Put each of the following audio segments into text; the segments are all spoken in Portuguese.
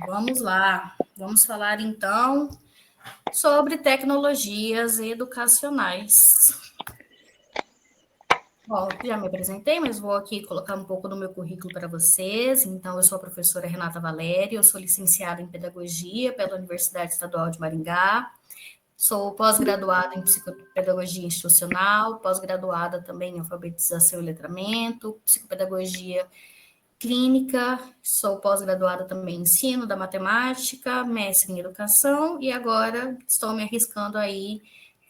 Vamos lá. Vamos falar, então, sobre tecnologias educacionais. Bom, já me apresentei, mas vou aqui colocar um pouco do meu currículo para vocês. Então, eu sou a professora Renata Valério, eu sou licenciada em Pedagogia pela Universidade Estadual de Maringá, sou pós-graduada em Psicopedagogia Institucional, pós-graduada também em Alfabetização e Letramento, Psicopedagogia Clínica, sou pós-graduada também em Ensino da Matemática, mestre em Educação e agora estou me arriscando aí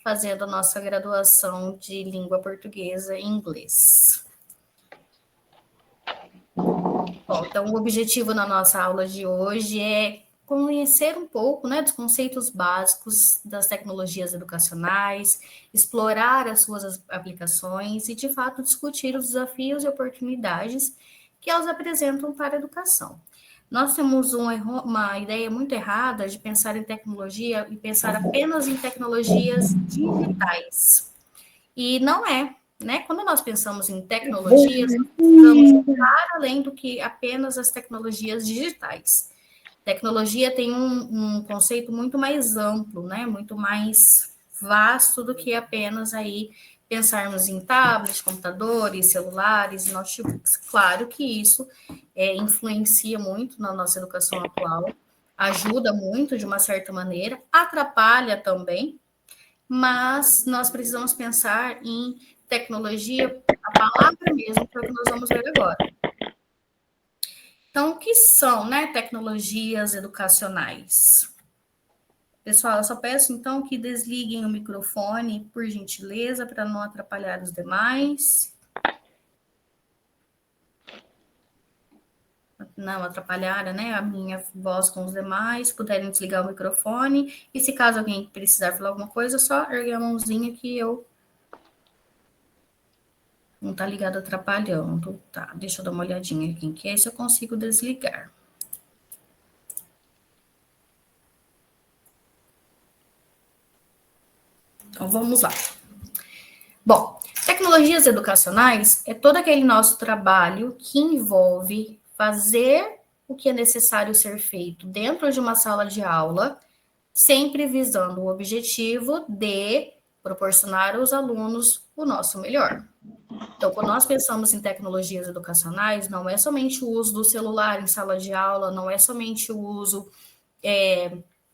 fazendo a nossa graduação de Língua Portuguesa e Inglês. Bom, então, o objetivo na nossa aula de hoje é conhecer um pouco, né, dos conceitos básicos das tecnologias educacionais, explorar as suas aplicações e, de fato, discutir os desafios e oportunidades que elas apresentam para a educação. Nós temos uma ideia muito errada de pensar em tecnologia e pensar apenas em tecnologias digitais. E não é, né? Quando nós pensamos em tecnologias, nós precisamos para além do que apenas as tecnologias digitais. Tecnologia tem um conceito muito mais amplo, né? Muito mais vasto do que apenas aí pensarmos em tablets, computadores, celulares, notebooks. Claro que isso influencia muito na nossa educação atual, ajuda muito de uma certa maneira, atrapalha também, mas nós precisamos pensar em tecnologia, a palavra mesmo, que é o que nós vamos ver agora. Então, o que são, né, tecnologias educacionais? Pessoal, eu só peço, então, que desliguem o microfone, por gentileza, para não atrapalhar os demais. Não atrapalhar, né, a minha voz com os demais, puderem desligar o microfone. E se caso alguém precisar falar alguma coisa, só erguer a mãozinha que eu... Não está ligado atrapalhando. Tá, deixa eu dar uma olhadinha aqui em que é, se eu consigo desligar. Então, vamos lá. Bom, tecnologias educacionais é todo aquele nosso trabalho que envolve fazer o que é necessário ser feito dentro de uma sala de aula, sempre visando o objetivo de proporcionar aos alunos o nosso melhor. Então, quando nós pensamos em tecnologias educacionais, não é somente o uso do celular em sala de aula, não é somente o uso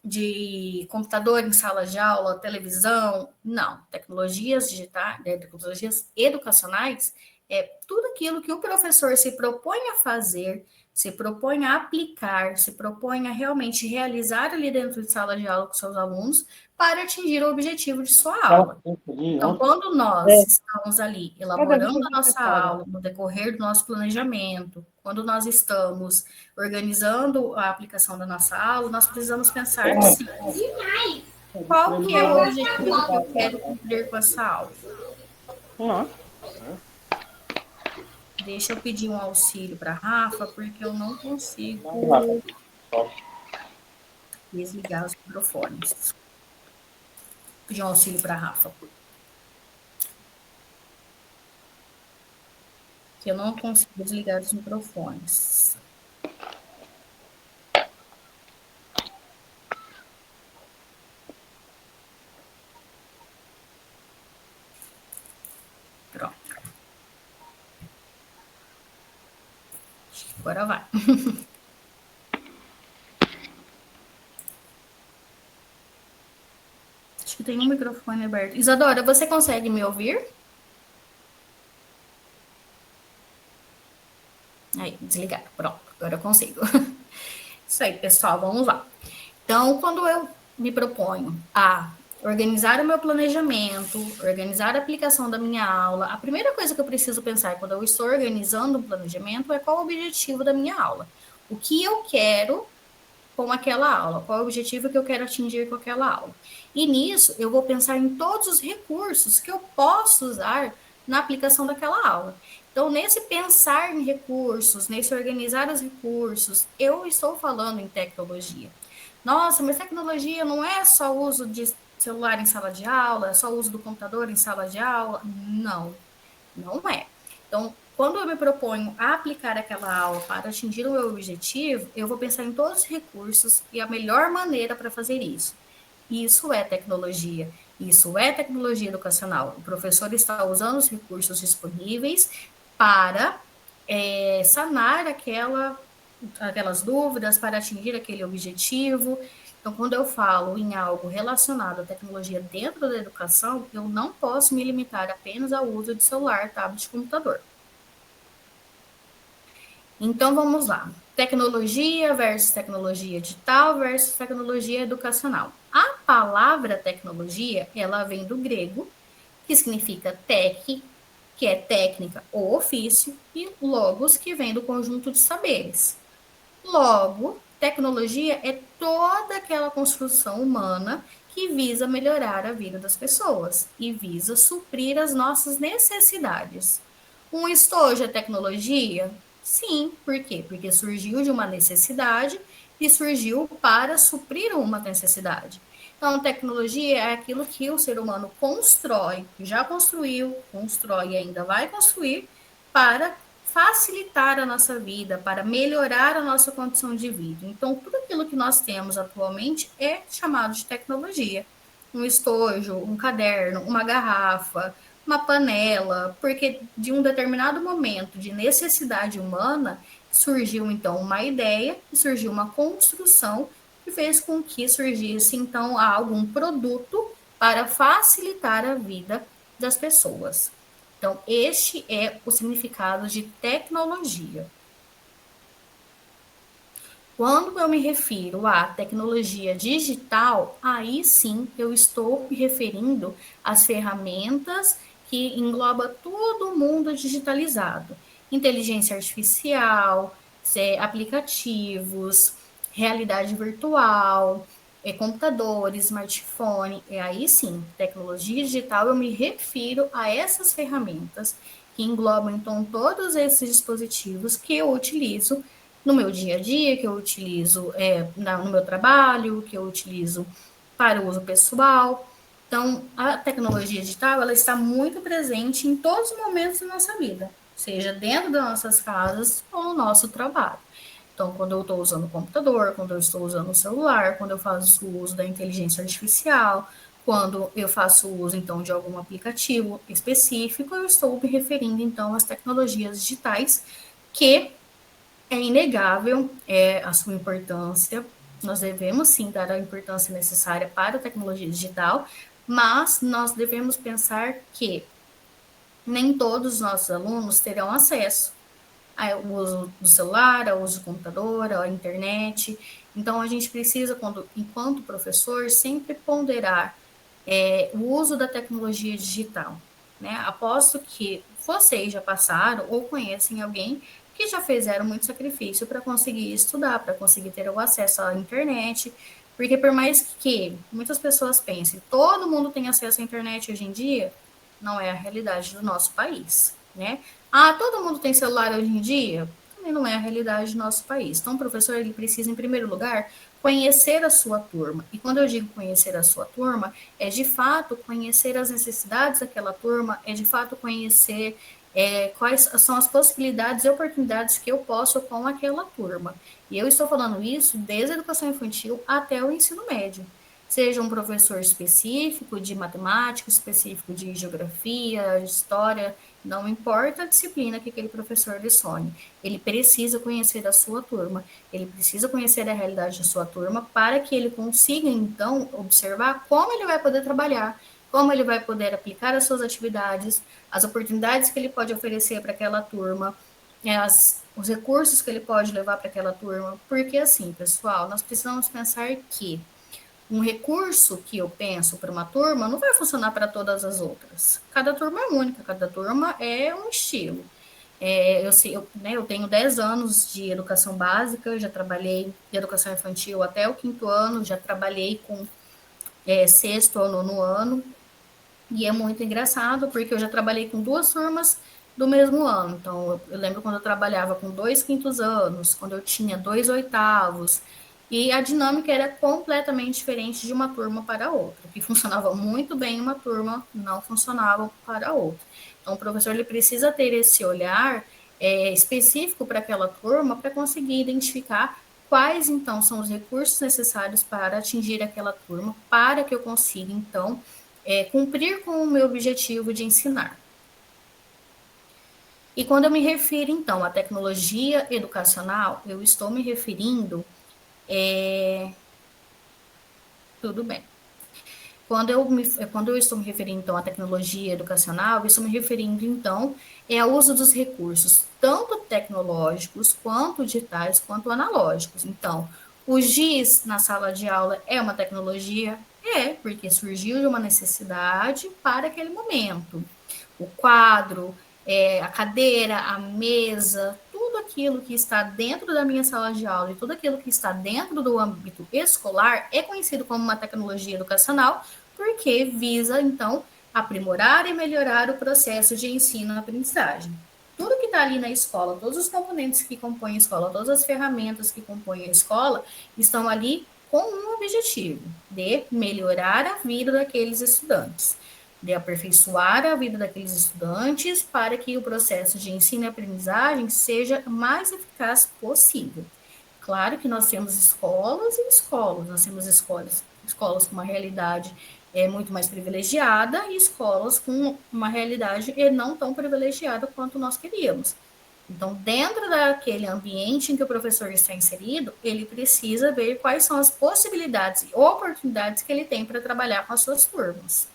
de computador em sala de aula, televisão, não. Tecnologias digitais, tecnologias educacionais, é tudo aquilo que o professor se propõe a fazer, se propõe a aplicar, se propõe a realmente realizar ali dentro de sala de aula com seus alunos para atingir o objetivo de sua aula. Então, quando nós estamos ali elaborando a nossa aula, no decorrer do nosso planejamento, quando nós estamos organizando a aplicação da nossa aula, nós precisamos pensar assim, qual que é o objetivo que eu quero cumprir com essa aula? Deixa eu pedir um auxílio para a Rafa, porque eu não consigo desligar os microfones. Vou pedir um auxílio para a Rafa. Que eu não consigo desligar os microfones. Pronto. Acho que agora vai. Acho que tem um microfone aberto. Isadora, você consegue me ouvir? Aí, desligar. Pronto, agora eu consigo. Isso aí, pessoal, vamos lá. Então, quando eu me proponho a organizar o meu planejamento, organizar a aplicação da minha aula, a primeira coisa que eu preciso pensar quando eu estou organizando um planejamento é qual o objetivo da minha aula. O que eu quero com aquela aula, qual é o objetivo que eu quero atingir com aquela aula. E nisso, eu vou pensar em todos os recursos que eu posso usar na aplicação daquela aula. Então, nesse pensar em recursos, nesse organizar os recursos, eu estou falando em tecnologia. Nossa, mas tecnologia não é só o uso de celular em sala de aula, é só o uso do computador em sala de aula? Não, não é. Então, quando eu me proponho a aplicar aquela aula para atingir o meu objetivo, eu vou pensar em todos os recursos e a melhor maneira para fazer isso. Isso é tecnologia. Isso é tecnologia educacional. O professor está usando os recursos disponíveis para sanar aquelas dúvidas, para atingir aquele objetivo. Então, quando eu falo em algo relacionado à tecnologia dentro da educação, eu não posso me limitar apenas ao uso de celular, tablet e computador. Então, vamos lá. Tecnologia versus tecnologia digital versus tecnologia educacional. A palavra tecnologia, ela vem do grego, que significa tech, que é técnica ou ofício, e logos, que vem do conjunto de saberes. Logo, tecnologia é toda aquela construção humana que visa melhorar a vida das pessoas e visa suprir as nossas necessidades. Um estojo é tecnologia? Sim, por quê? Porque surgiu de uma necessidade e surgiu para suprir uma necessidade. Então, tecnologia é aquilo que o ser humano constrói, já construiu, constrói e ainda vai construir para facilitar a nossa vida, para melhorar a nossa condição de vida. Então, tudo aquilo que nós temos atualmente é chamado de tecnologia. Um estojo, um caderno, uma garrafa, uma panela, porque de um determinado momento de necessidade humana surgiu então uma ideia, surgiu uma construção que fez com que surgisse então algum produto para facilitar a vida das pessoas. Então, este é o significado de tecnologia. Quando eu me refiro à tecnologia digital, aí sim eu estou me referindo às ferramentas que engloba todo o mundo digitalizado. Inteligência artificial, aplicativos, realidade virtual, computadores, smartphone. E aí sim, tecnologia digital, eu me refiro a essas ferramentas que englobam então todos esses dispositivos que eu utilizo no meu dia a dia, que eu utilizo no meu trabalho, que eu utilizo para o uso pessoal. Então, a tecnologia digital, ela está muito presente em todos os momentos da nossa vida, seja dentro das nossas casas ou no nosso trabalho. Então, quando eu estou usando o computador, quando eu estou usando o celular, quando eu faço o uso da inteligência artificial, quando eu faço uso, então, de algum aplicativo específico, eu estou me referindo, então, às tecnologias digitais que é inegável a sua importância. Nós devemos sim dar a importância necessária para a tecnologia digital, mas nós devemos pensar que nem todos os nossos alunos terão acesso ao uso do celular, ao uso do computador, à internet. Então, a gente precisa, enquanto professor, sempre ponderar o uso da tecnologia digital. Né? Aposto que vocês já passaram ou conhecem alguém que já fizeram muito sacrifício para conseguir estudar, para conseguir ter o acesso à internet, porque por mais que muitas pessoas pensem, todo mundo tem acesso à internet hoje em dia, não é a realidade do nosso país, né? Ah, todo mundo tem celular hoje em dia? Também não é a realidade do nosso país. Então, o professor, ele precisa, em primeiro lugar, conhecer a sua turma. E quando eu digo conhecer a sua turma, é de fato conhecer as necessidades daquela turma, é de fato conhecer quais são as possibilidades e oportunidades que eu posso com aquela turma. E eu estou falando isso desde a educação infantil até o ensino médio. Seja um professor específico de matemática, específico de geografia, de história, não importa a disciplina que aquele professor lecione, ele precisa conhecer a sua turma, ele precisa conhecer a realidade da sua turma para que ele consiga, então, observar como ele vai poder trabalhar, como ele vai poder aplicar as suas atividades, as oportunidades que ele pode oferecer para aquela turma, os recursos que ele pode levar para aquela turma. Porque, assim, pessoal, nós precisamos pensar que um recurso que eu penso para uma turma não vai funcionar para todas as outras. Cada turma é única, cada turma é um estilo. Eu tenho 10 anos de educação básica, já trabalhei de educação infantil até o 5º ano, já trabalhei com 6º ou 9º ano, e é muito engraçado, porque eu já trabalhei com 2 turmas do mesmo ano. Então, eu lembro quando eu trabalhava com 2 5º anos, quando eu tinha 2 8º, e a dinâmica era completamente diferente de uma turma para outra. O que funcionava muito bem em uma turma não funcionava para outra. Então, o professor ele precisa ter esse olhar específico para aquela turma para conseguir identificar quais, então, são os recursos necessários para atingir aquela turma, para que eu consiga, então, cumprir com o meu objetivo de ensinar. E quando eu me refiro, então, à tecnologia educacional, eu estou me referindo. Tudo bem. Quando eu estou me referindo, então, à tecnologia educacional, eu estou me referindo, então, ao uso dos recursos, tanto tecnológicos, quanto digitais, quanto analógicos. Então, o GIS na sala de aula é uma tecnologia? É, porque surgiu de uma necessidade para aquele momento. O quadro, a cadeira, a mesa, tudo aquilo que está dentro da minha sala de aula e tudo aquilo que está dentro do âmbito escolar é conhecido como uma tecnologia educacional, porque visa, então, aprimorar e melhorar o processo de ensino-aprendizagem. Tudo que está ali na escola, todos os componentes que compõem a escola, todas as ferramentas que compõem a escola, estão ali com um objetivo, de melhorar a vida daqueles estudantes, de aperfeiçoar a vida daqueles estudantes para que o processo de ensino e aprendizagem seja mais eficaz possível. Claro que nós temos escolas e escolas, nós temos escolas com uma realidade muito mais privilegiada e escolas com uma realidade não tão privilegiada quanto nós queríamos. Então, dentro daquele ambiente em que o professor está inserido, ele precisa ver quais são as possibilidades e oportunidades que ele tem para trabalhar com as suas turmas.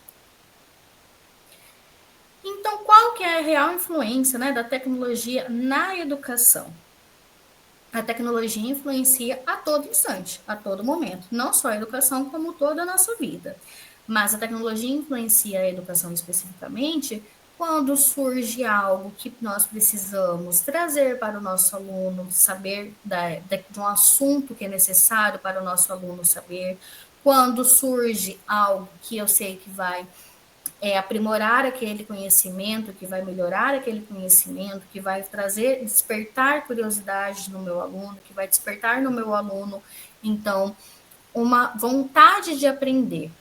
Então, qual que é a real influência, né, da tecnologia na educação? A tecnologia influencia a todo instante, a todo momento, não só a educação, como toda a nossa vida. Mas a tecnologia influencia a educação especificamente quando surge algo que nós precisamos trazer para o nosso aluno, saber de um assunto que é necessário para o nosso aluno saber, quando surge algo que eu sei que vai aprimorar aquele conhecimento, que vai melhorar aquele conhecimento, que vai trazer, despertar curiosidade no meu aluno, que vai despertar no meu aluno, então, uma vontade de aprender.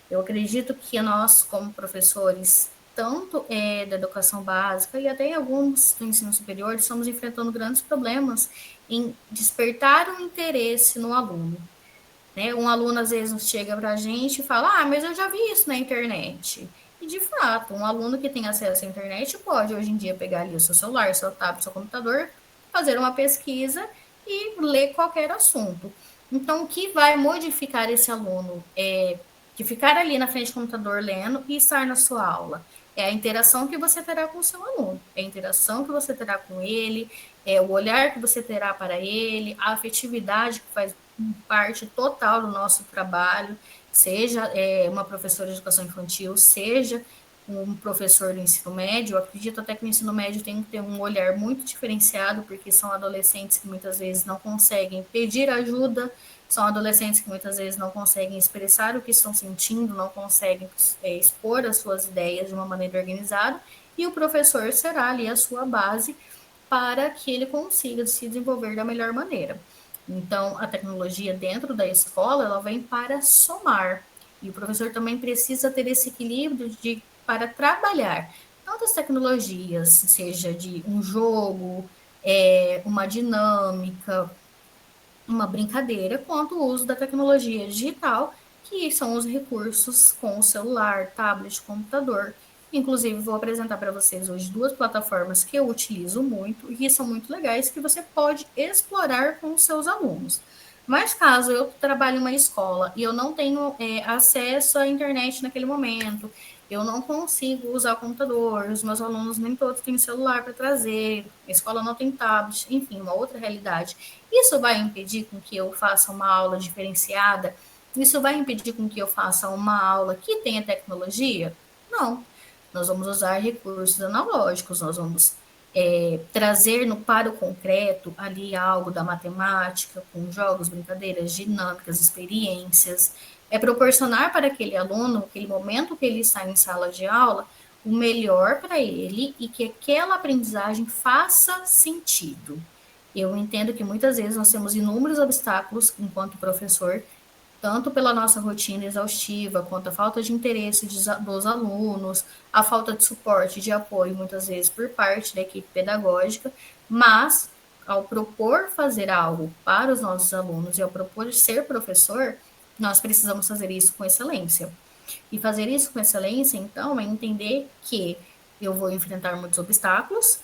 Eu acredito que nós, como professores, tanto da educação básica e até em alguns do ensino superior, estamos enfrentando grandes problemas em despertar o interesse no aluno. Né? Um aluno às vezes chega para a gente e fala: mas eu já vi isso na internet. E de fato, um aluno que tem acesso à internet pode hoje em dia pegar ali o seu celular, seu tablet, seu computador, fazer uma pesquisa e ler qualquer assunto. Então, o que vai modificar esse aluno de ficar ali na frente do computador lendo e estar na sua aula? É a interação que você terá com o seu aluno, é a interação que você terá com ele, é o olhar que você terá para ele, a afetividade que faz parte total do nosso trabalho, seja uma professora de educação infantil, seja um professor do ensino médio. Eu acredito até que o ensino médio tem que ter um olhar muito diferenciado, porque são adolescentes que muitas vezes não conseguem pedir ajuda, são adolescentes que muitas vezes não conseguem expressar o que estão sentindo, não conseguem expor as suas ideias de uma maneira organizada, e o professor será ali a sua base para que ele consiga se desenvolver da melhor maneira. Então, a tecnologia dentro da escola, ela vem para somar. E o professor também precisa ter esse equilíbrio para trabalhar tantas tecnologias, seja de um jogo, uma dinâmica, uma brincadeira, quanto o uso da tecnologia digital, que são os recursos com o celular, tablet, computador. Inclusive, vou apresentar para vocês hoje duas plataformas que eu utilizo muito e que são muito legais, que você pode explorar com os seus alunos. Mas caso eu trabalhe em uma escola e eu não tenho acesso à internet naquele momento, eu não consigo usar o computador, os meus alunos nem todos têm celular para trazer, a escola não tem tablet, enfim, uma outra realidade. Isso vai impedir com que eu faça uma aula diferenciada? Isso vai impedir com que eu faça uma aula que tenha tecnologia? Não. Nós vamos usar recursos analógicos, nós vamos trazer para o concreto ali algo da matemática, com jogos, brincadeiras, dinâmicas, experiências, proporcionar para aquele aluno, aquele momento que ele está em sala de aula, o melhor para ele e que aquela aprendizagem faça sentido. Eu entendo que muitas vezes nós temos inúmeros obstáculos enquanto professor tanto pela nossa rotina exaustiva, quanto a falta de interesse dos alunos, a falta de suporte, de apoio, muitas vezes por parte da equipe pedagógica, mas ao propor fazer algo para os nossos alunos e ao propor ser professor, nós precisamos fazer isso com excelência. E fazer isso com excelência, então, é entender que eu vou enfrentar muitos obstáculos,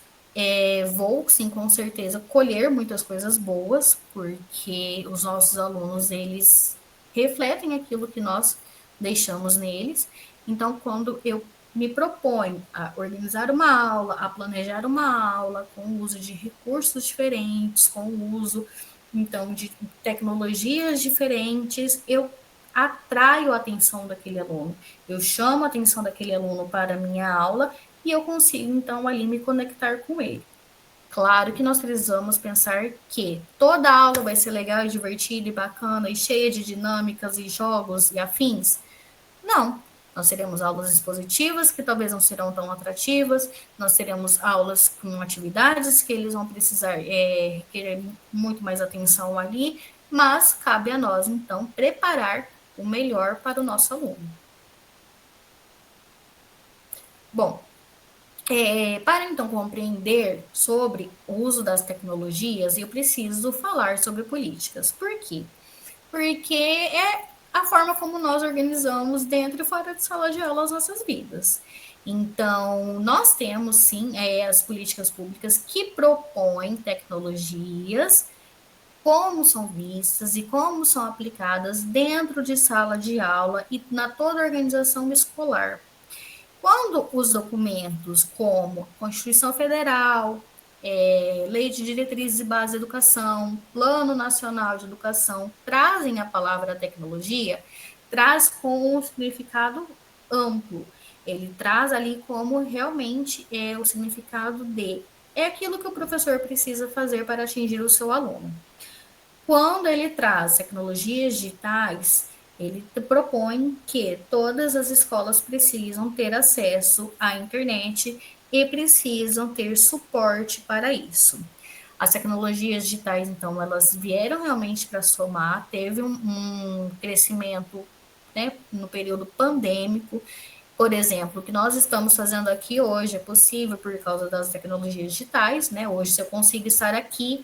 vou, sim, com certeza, colher muitas coisas boas, porque os nossos alunos, eles refletem aquilo que nós deixamos neles. Então, quando eu me proponho a organizar uma aula, a planejar uma aula com o uso de recursos diferentes, com o uso, então, de tecnologias diferentes, eu atraio a atenção daquele aluno, eu chamo a atenção daquele aluno para a minha aula e eu consigo, então, ali me conectar com ele. Claro que nós precisamos pensar que toda aula vai ser legal e divertida e bacana e cheia de dinâmicas e jogos e afins. Não. Nós teremos aulas expositivas que talvez não serão tão atrativas, nós teremos aulas com atividades que eles vão precisar requerer muito mais atenção ali, mas cabe a nós, então, preparar o melhor para o nosso aluno. Bom, para então compreender sobre o uso das tecnologias, eu preciso falar sobre políticas. Por quê? Porque é a forma como nós organizamos dentro e fora de sala de aula as nossas vidas. Então, nós temos sim as políticas públicas que propõem tecnologias, como são vistas e como são aplicadas dentro de sala de aula e na toda a organização escolar. Quando os documentos como Constituição Federal, Lei de Diretrizes e Bases de Educação, Plano Nacional de Educação, trazem a palavra tecnologia, traz com um significado amplo. Ele traz ali como realmente é o significado de é aquilo que o professor precisa fazer para atingir o seu aluno. Quando ele traz tecnologias digitais, ele propõe que todas as escolas precisam ter acesso à internet e precisam ter suporte para isso. As tecnologias digitais, então, elas vieram realmente para somar, teve um crescimento, né, no período pandêmico. Por exemplo, o que nós estamos fazendo aqui hoje é possível por causa das tecnologias digitais, né? Hoje, se eu consigo estar aqui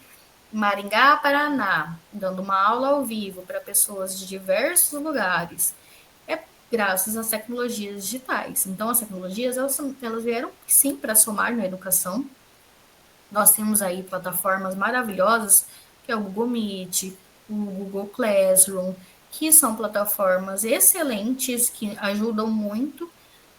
Maringá, Paraná, dando uma aula ao vivo para pessoas de diversos lugares, é graças às tecnologias digitais. Então, as tecnologias, elas vieram, sim, para somar na educação. Nós temos aí plataformas maravilhosas, que é o Google Meet, o Google Classroom, que são plataformas excelentes, que ajudam muito,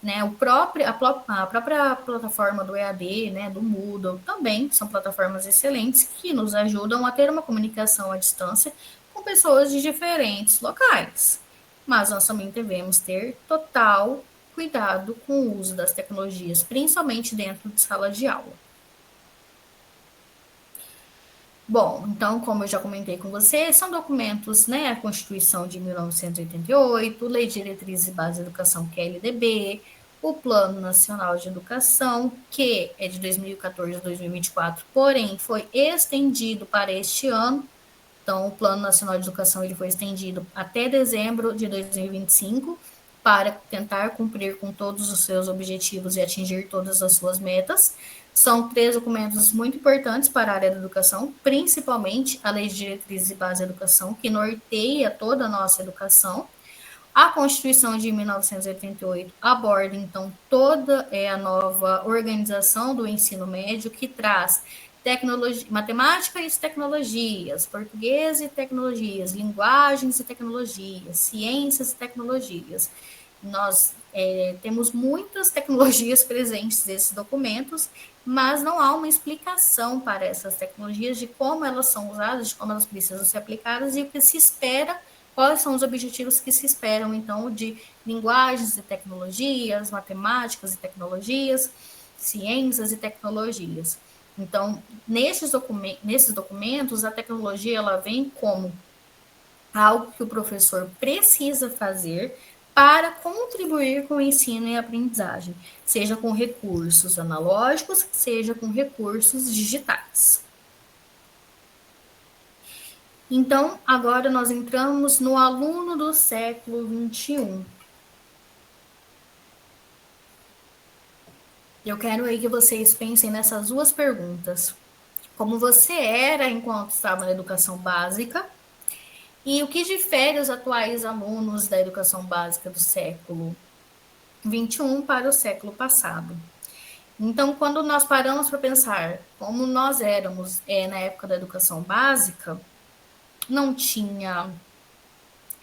né? A própria plataforma do EAD, né, do Moodle, também são plataformas excelentes que nos ajudam a ter uma comunicação à distância com pessoas de diferentes locais. Mas nós também devemos ter total cuidado com o uso das tecnologias, principalmente dentro de sala de aula. Bom, então, como eu já comentei com você, são documentos, né, a Constituição de 1988, Lei de Diretrizes e Bases de Educação, que é a LDB, o Plano Nacional de Educação, que é de 2014 a 2024, porém foi estendido para este ano. Então, o Plano Nacional de Educação ele foi estendido até dezembro de 2025 para tentar cumprir com todos os seus objetivos e atingir todas as suas metas. São 3 documentos muito importantes para a área da educação, principalmente a Lei de Diretrizes e Bases da Educação, que norteia toda a nossa educação. A Constituição de 1988 aborda, então, toda a nova organização do ensino médio, que traz tecnologia, matemática e tecnologias, português e tecnologias, linguagens e tecnologias, ciências e tecnologias. Nós temos muitas tecnologias presentes nesses documentos, mas não há uma explicação para essas tecnologias de como elas são usadas, de como elas precisam ser aplicadas e o que se espera, quais são os objetivos que se esperam, então, de linguagens e tecnologias, matemáticas e tecnologias, ciências e tecnologias. Então, nesses documentos, a tecnologia ela vem como algo que o professor precisa fazer para contribuir com o ensino e aprendizagem, seja com recursos analógicos, seja com recursos digitais. Então, agora nós entramos no aluno do século XXI. Eu quero aí que vocês pensem nessas duas perguntas. Como você era enquanto estava na educação básica e o que difere os atuais alunos da educação básica do século XXI para o século passado. Então, quando nós paramos para pensar como nós éramos na época da educação básica, não tinha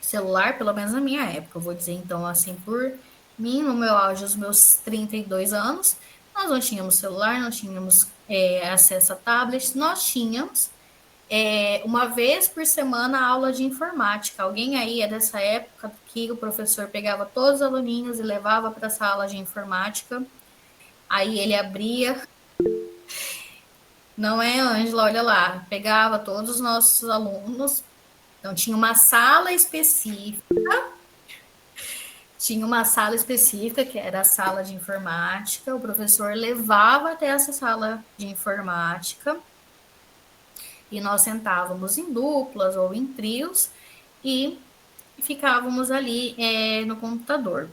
celular, pelo menos na minha época, eu vou dizer então assim por mim, no meu auge, os meus 32 anos, nós não tínhamos celular, não tínhamos acesso a tablets, nós tínhamos uma vez por semana aula de informática. Alguém aí é dessa época que o professor pegava todos os aluninhos e levava para a sala de informática, aí ele abria. Não é, Ângela? Olha lá, pegava todos os nossos alunos, então tinha uma sala específica, que era a sala de informática, o professor levava até essa sala de informática e nós sentávamos em duplas ou em trios e ficávamos ali no computador.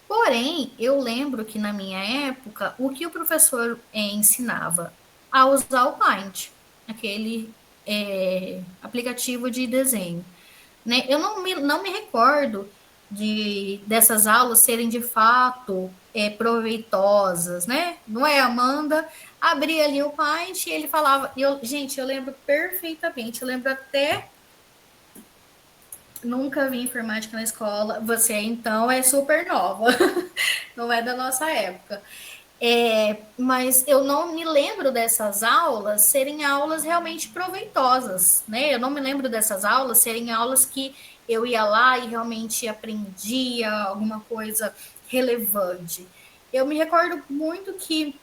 Porém, eu lembro que na minha época, o que o professor ensinava? A usar o Paint, aquele aplicativo de desenho. Né? Eu não me recordo dessas aulas serem de fato proveitosas, né? Não é, Amanda? Abria ali o Paint e ele falava. Gente, eu lembro perfeitamente, eu lembro até. Nunca vi informática na escola. Você então é super nova, não é da nossa época. Mas eu não me lembro dessas aulas serem aulas realmente proveitosas, né? Eu não me lembro dessas aulas serem aulas que eu ia lá e realmente aprendia alguma coisa relevante. Eu me recordo muito que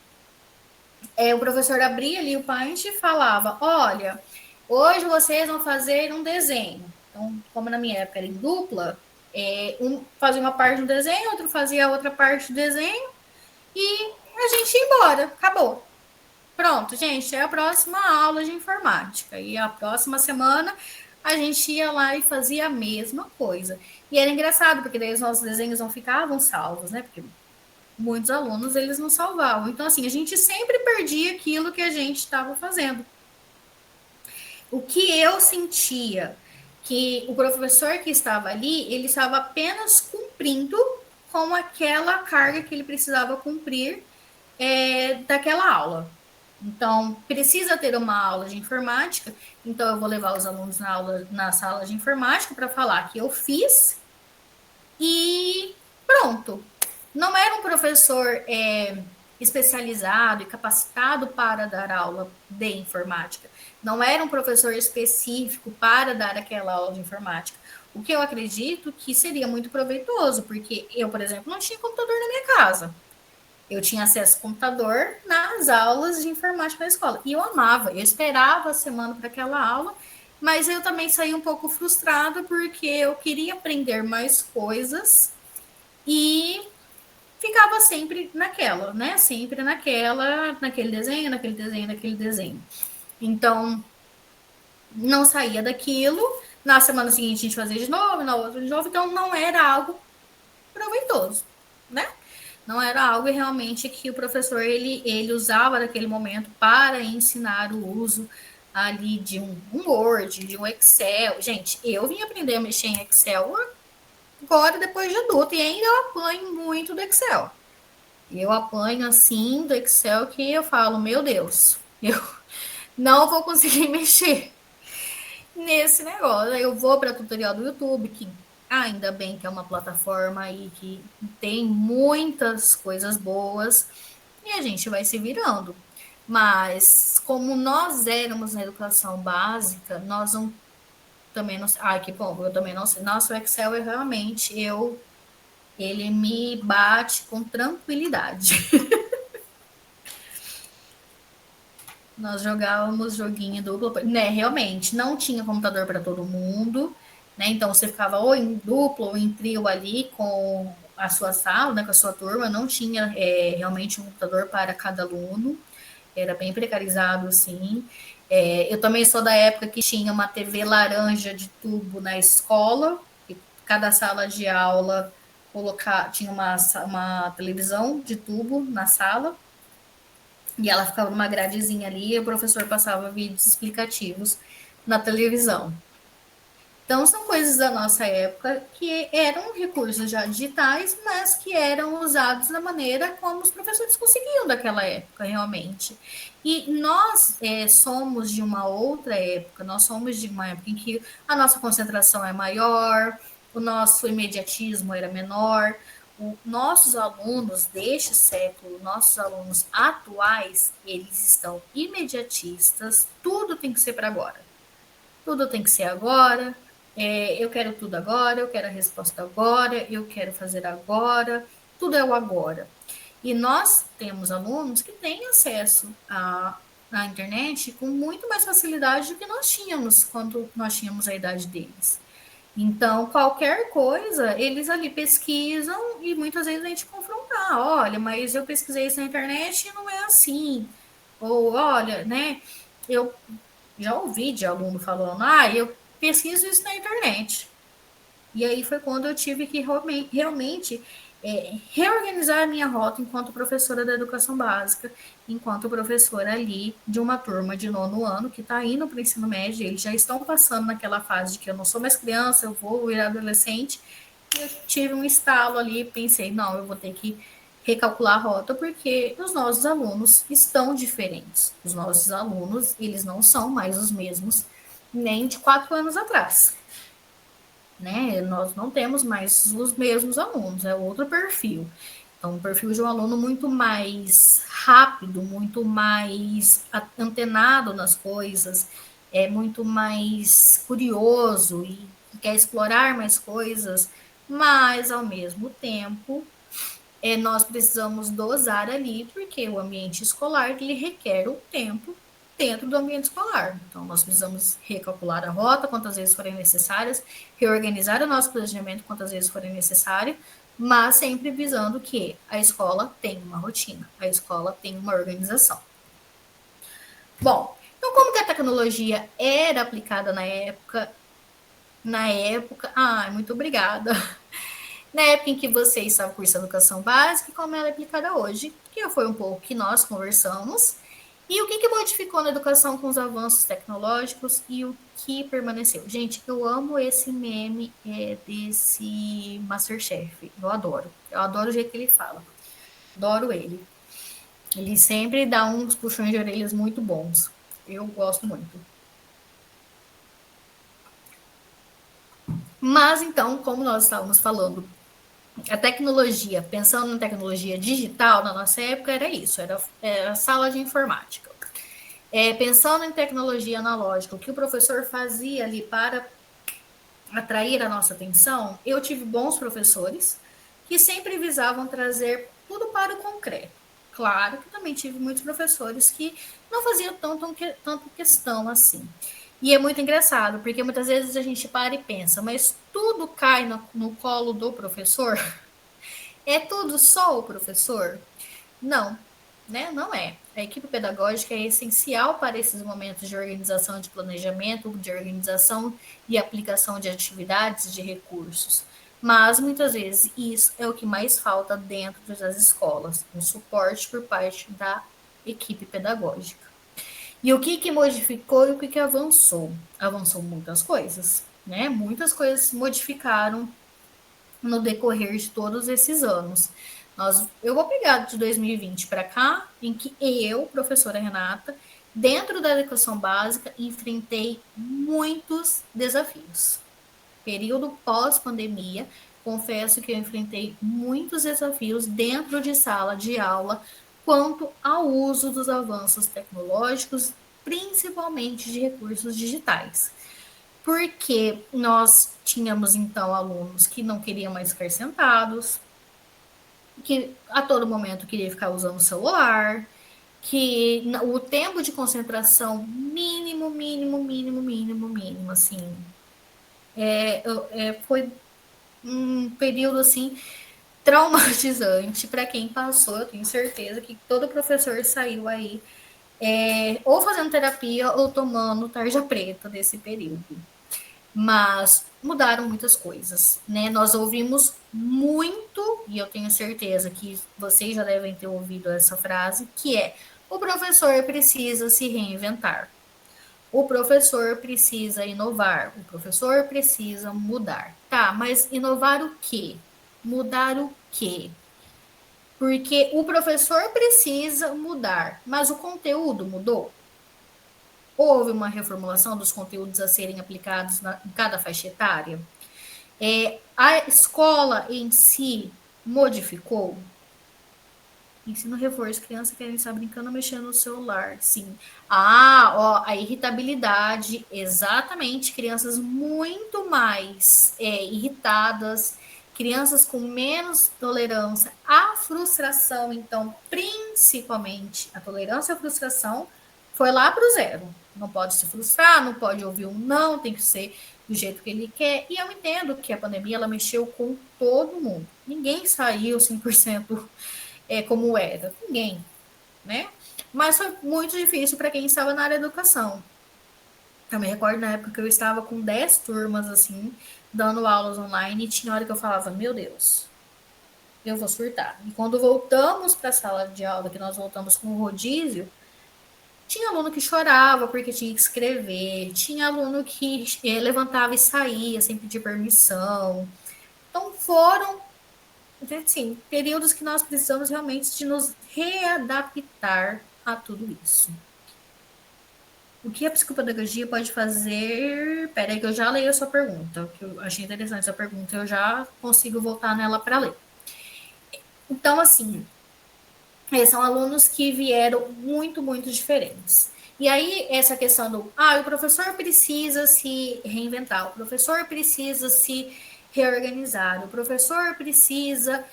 o professor abria ali o Paint e falava: olha, hoje vocês vão fazer um desenho. Então, como na minha época era em dupla, um fazia uma parte do desenho, outro fazia a outra parte do desenho, e a gente ia embora, acabou. Pronto, gente, é a próxima aula de informática. E a próxima semana a gente ia lá e fazia a mesma coisa. E era engraçado, porque daí os nossos desenhos não ficavam salvos, né? Porque muitos alunos eles não salvavam. Então, assim, a gente sempre perdia aquilo que a gente estava fazendo. O que eu sentia que o professor que estava ali, ele estava apenas cumprindo com aquela carga que ele precisava cumprir daquela aula. Então, precisa ter uma aula de informática, então eu vou levar os alunos na sala de informática para falar que eu fiz e pronto. Não era um professor especializado e capacitado para dar aula de informática. Não era um professor específico para dar aquela aula de informática. O que eu acredito que seria muito proveitoso, porque eu, por exemplo, não tinha computador na minha casa. Eu tinha acesso ao computador nas aulas de informática na escola. E eu amava, eu esperava a semana para aquela aula, mas eu também saí um pouco frustrada porque eu queria aprender mais coisas e ficava sempre naquela, né? Sempre naquele desenho, naquele desenho, naquele desenho. Então, não saía daquilo. Na semana seguinte a gente fazia de novo, na outra de novo, então não era algo proveitoso, né? Não era algo realmente que o professor ele usava naquele momento para ensinar o uso ali de um Word, de um Excel. Gente, eu vim aprender a mexer em Excel agora, depois de adulto, e ainda eu apanho muito do Excel. Eu apanho assim do Excel que eu falo, meu Deus, eu não vou conseguir mexer nesse negócio. Eu vou para tutorial do YouTube, que ainda bem que é uma plataforma aí que tem muitas coisas boas e a gente vai se virando. Mas como nós éramos na educação básica, nós não também não sei. Ai, que bom, eu também não sei. Nossa, o Excel é realmente ele me bate com tranquilidade. Nós jogávamos joguinho duplo, né? Realmente, não tinha computador para todo mundo, né? Então você ficava ou em duplo ou em trio ali com a sua sala, né? Com a sua turma, não tinha realmente um computador para cada aluno, era bem precarizado assim. Eu também sou da época que tinha uma TV laranja de tubo na escola, e cada sala de aula tinha uma televisão de tubo na sala, e ela ficava numa gradezinha ali, e o professor passava vídeos explicativos na televisão. Então, são coisas da nossa época que eram recursos já digitais, mas que eram usados da maneira como os professores conseguiam daquela época, realmente. E nós somos de uma outra época, nós somos de uma época em que a nossa concentração é maior, o nosso imediatismo era menor. Nossos alunos deste século, nossos alunos atuais, eles estão imediatistas, tudo tem que ser para agora. Tudo tem que ser agora, eu quero tudo agora, eu quero a resposta agora, eu quero fazer agora, tudo é o agora. E nós temos alunos que têm acesso à internet com muito mais facilidade do que nós tínhamos quando nós tínhamos a idade deles. Então, qualquer coisa, eles ali pesquisam e muitas vezes a gente confrontar. Olha, mas eu pesquisei isso na internet e não é assim. Ou, olha, né, eu já ouvi de aluno falando, eu pesquiso isso na internet. E aí foi quando eu tive que realmente reorganizar a minha rota enquanto professora da educação básica, enquanto professora ali de uma turma de 9º ano que está indo para o ensino médio, eles já estão passando naquela fase de que eu não sou mais criança, eu vou virar adolescente. E eu tive um estalo ali, pensei, não, eu vou ter que recalcular a rota porque os nossos alunos estão diferentes. Os nossos alunos, eles não são mais os mesmos nem de 4 anos atrás. Né? Nós não temos mais os mesmos alunos, é outro perfil. Então, um perfil de um aluno muito mais rápido, muito mais antenado nas coisas, é muito mais curioso e quer explorar mais coisas, mas ao mesmo tempo nós precisamos dosar ali, porque o ambiente escolar ele requer o tempo dentro do ambiente escolar. Então, nós precisamos recalcular a rota quantas vezes forem necessárias, reorganizar o nosso planejamento quantas vezes forem necessário, mas sempre visando que a escola tem uma rotina, a escola tem uma organização. Bom, então como que a tecnologia era aplicada na época? Muito obrigada. Na época em que você estava cursando educação básica e como ela é aplicada hoje, que foi um pouco que nós conversamos, e o que modificou na educação com os avanços tecnológicos e o que permaneceu. Gente, eu amo esse meme desse Masterchef, eu adoro o jeito que ele fala, adoro ele. Ele sempre dá uns puxões de orelhas muito bons, eu gosto muito. Mas então, como nós estávamos falando, a tecnologia, pensando na tecnologia digital, na nossa época era isso, era sala de informática. Pensando em tecnologia analógica, o que o professor fazia ali para atrair a nossa atenção, eu tive bons professores que sempre visavam trazer tudo para o concreto. Claro que também tive muitos professores que não faziam tanto questão assim. E é muito engraçado, porque muitas vezes a gente para e pensa, mas tudo cai no colo do professor? É tudo só o professor? Não, né? Não é. A equipe pedagógica é essencial para esses momentos de organização de planejamento, de organização e aplicação de atividades, de recursos. Mas muitas vezes isso é o que mais falta dentro das escolas, um suporte por parte da equipe pedagógica. E o que modificou e o que avançou? Avançou muitas coisas, né? Muitas coisas se modificaram no decorrer de todos esses anos. Eu vou pegar de 2020 para cá, em que eu, professora Renata, dentro da educação básica, enfrentei muitos desafios. Período pós-pandemia, confesso que eu enfrentei muitos desafios dentro de sala de aula quanto ao uso dos avanços tecnológicos, principalmente de recursos digitais. Porque nós tínhamos, então, alunos que não queriam mais ficar sentados, que a todo momento queria ficar usando o celular, que o tempo de concentração mínimo, assim, foi um período, assim, traumatizante para quem passou. Eu tenho certeza que todo professor saiu aí ou fazendo terapia ou tomando tarja preta nesse período. Mas mudaram muitas coisas, né? Nós ouvimos muito, e eu tenho certeza que vocês já devem ter ouvido essa frase, que é: o professor precisa se reinventar. O professor precisa inovar, o professor precisa mudar. Tá, mas inovar o quê? Mudar o quê? Porque o professor precisa mudar, mas o conteúdo mudou? Houve uma reformulação dos conteúdos a serem aplicados em cada faixa etária? A escola em si modificou? Ensino reforço, criança querem estar brincando, mexendo no celular, sim. Ó, a irritabilidade, exatamente, crianças muito mais irritadas, crianças com menos tolerância à frustração, então, principalmente a tolerância à frustração foi lá para o zero. Não pode se frustrar, não pode ouvir um não, tem que ser do jeito que ele quer. E eu entendo que a pandemia ela mexeu com todo mundo. Ninguém saiu 100% como era. Ninguém, né? Mas foi muito difícil para quem estava na área da educação. Eu me recordo na época que eu estava com 10 turmas, assim, dando aulas online, e tinha hora que eu falava, meu Deus, eu vou surtar. E quando voltamos para a sala de aula, que nós voltamos com o rodízio, tinha aluno que chorava porque tinha que escrever, tinha aluno que levantava e saía sem pedir permissão. Então foram assim, períodos que nós precisamos realmente de nos readaptar a tudo isso. O que a psicopedagogia pode fazer? Peraí que eu já leio a sua pergunta, que eu achei interessante essa pergunta, eu já consigo voltar nela para ler. Então, assim, são alunos que vieram muito diferentes. E aí, essa questão do, o professor precisa se reinventar, o professor precisa se reorganizar, o professor precisa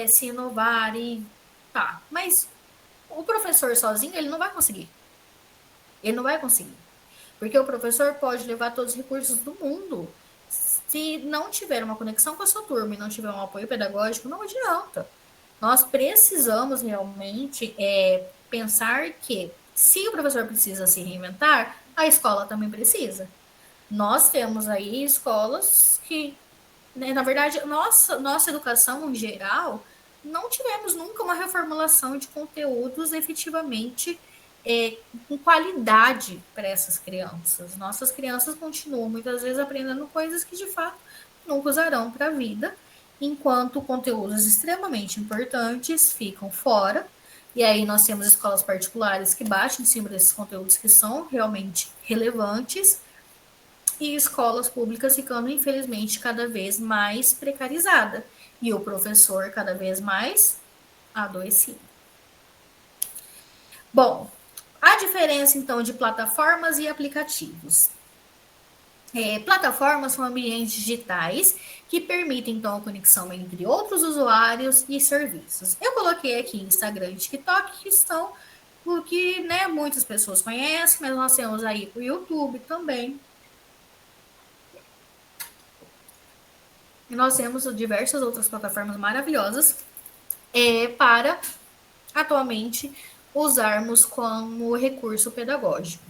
se inovar e tá. Mas o professor sozinho, ele não vai conseguir. Ele não vai conseguir. Porque o professor pode levar todos os recursos do mundo. Se não tiver uma conexão com a sua turma e não tiver um apoio pedagógico, não adianta. Nós precisamos realmente pensar que, se o professor precisa se reinventar, a escola também precisa. Nós temos aí escolas que, né, na verdade, nossa educação em geral, não tivemos nunca uma reformulação de conteúdos efetivamente com qualidade para essas crianças. Nossas crianças continuam muitas vezes aprendendo coisas que de fato nunca usarão para a vida, enquanto conteúdos extremamente importantes ficam fora. E aí nós temos escolas particulares que batem em cima desses conteúdos que são realmente relevantes e escolas públicas ficando, infelizmente, cada vez mais precarizada e o professor cada vez mais adoecido. Bom, a diferença então de plataformas e aplicativos. Plataformas são ambientes digitais que permitem então a conexão entre outros usuários e serviços. Eu coloquei aqui Instagram e TikTok, que estão o que, né, muitas pessoas conhecem, mas nós temos aí o YouTube também. E nós temos diversas outras plataformas maravilhosas para atualmente usarmos como recurso pedagógico.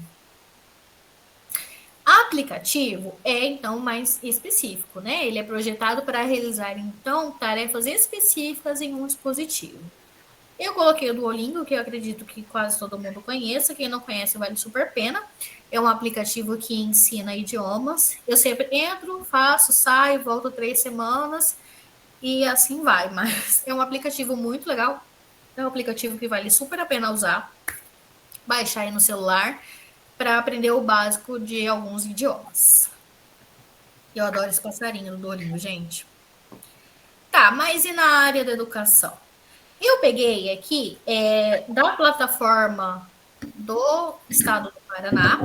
Aplicativo é então mais específico, né? Ele é projetado para realizar então tarefas específicas em um dispositivo. Eu coloquei o Duolingo, que eu acredito que quase todo mundo conheça. Quem não conhece, vale super a pena. É um aplicativo que ensina idiomas. Eu sempre entro, faço, saio, volto 3 semanas e assim vai. Mas é um aplicativo muito legal. É um aplicativo que vale super a pena usar. Baixar aí no celular para aprender o básico de alguns idiomas. Eu adoro esse passarinho do Duolingo, gente. Tá, mas e na área da educação? Eu peguei aqui da plataforma do Estado do Paraná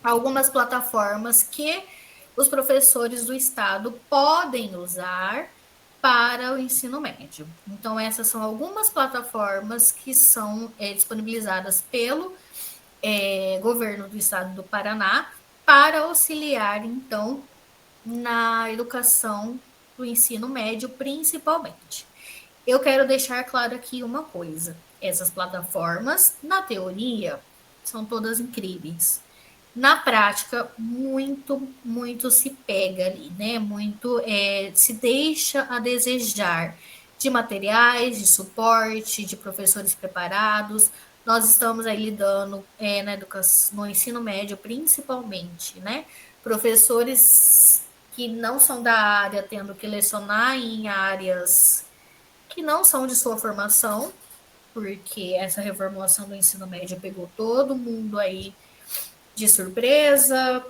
algumas plataformas que os professores do Estado podem usar para o ensino médio. Então, essas são algumas plataformas que são disponibilizadas pelo governo do Estado do Paraná para auxiliar, então, na educação do ensino médio, principalmente. Eu quero deixar claro aqui uma coisa. Essas plataformas, na teoria, são todas incríveis. Na prática, muito se pega ali, né? Muito se deixa a desejar de materiais, de suporte, de professores preparados. Nós estamos aí lidando na educação, no ensino médio, principalmente, né? Professores que não são da área, tendo que lecionar em áreas que não são de sua formação, porque essa reformulação do ensino médio pegou todo mundo aí de surpresa,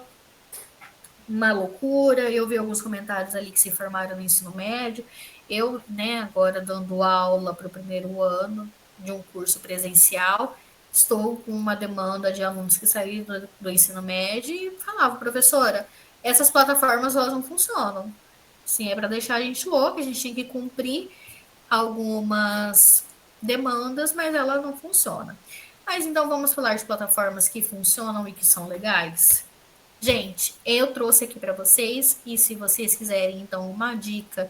uma loucura. Eu vi alguns comentários ali que se formaram no ensino médio. Eu, né, agora dando aula para o primeiro ano de um curso presencial, estou com uma demanda de alunos que saíram do ensino médio e falava, professora, essas plataformas elas não funcionam. Sim, é para deixar a gente louca, a gente tem que cumprir algumas demandas, mas ela não funciona. Mas então vamos falar de plataformas que funcionam e que são legais? Gente, eu trouxe aqui para vocês, e se vocês quiserem, então, uma dica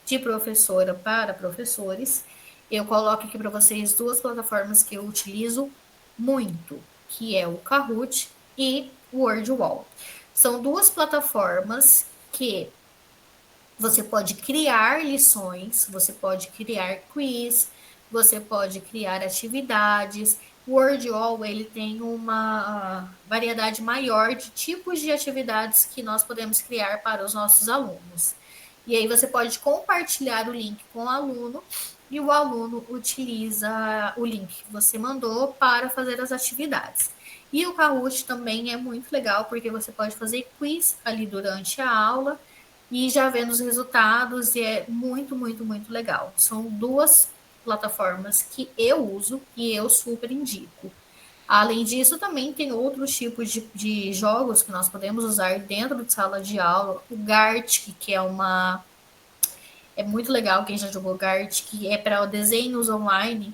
de professora para professores, eu coloco aqui para vocês duas plataformas que eu utilizo muito, que é o Kahoot e o Wordwall. São duas plataformas que você pode criar lições, você pode criar quiz, você pode criar atividades. O Wordall ele tem uma variedade maior de tipos de atividades que nós podemos criar para os nossos alunos. E aí você pode compartilhar o link com o aluno e o aluno utiliza o link que você mandou para fazer as atividades. E o Kahoot também é muito legal porque você pode fazer quiz ali durante a aula e já vendo os resultados, e é muito legal. São duas plataformas que eu uso e eu super indico. Além disso, também tem outros tipos de jogos que nós podemos usar dentro de sala de aula. O Gartic, que é uma. É muito legal quem já jogou Gartic, que é para desenhos online.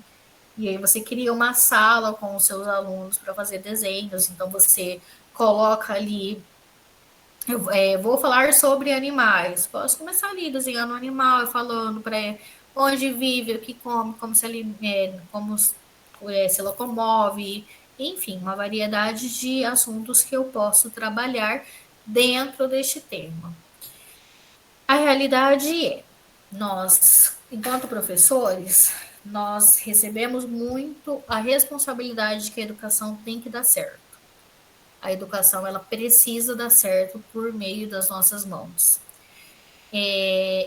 E aí você cria uma sala com os seus alunos para fazer desenhos. Então você coloca ali vou falar sobre animais. Posso começar ali desenhando um animal, falando para onde vive, o que come, como se locomove, enfim, uma variedade de assuntos que eu posso trabalhar dentro deste tema. A realidade é, nós, enquanto professores, nós recebemos muito a responsabilidade de que a educação tem que dar certo. A educação ela precisa dar certo por meio das nossas mãos.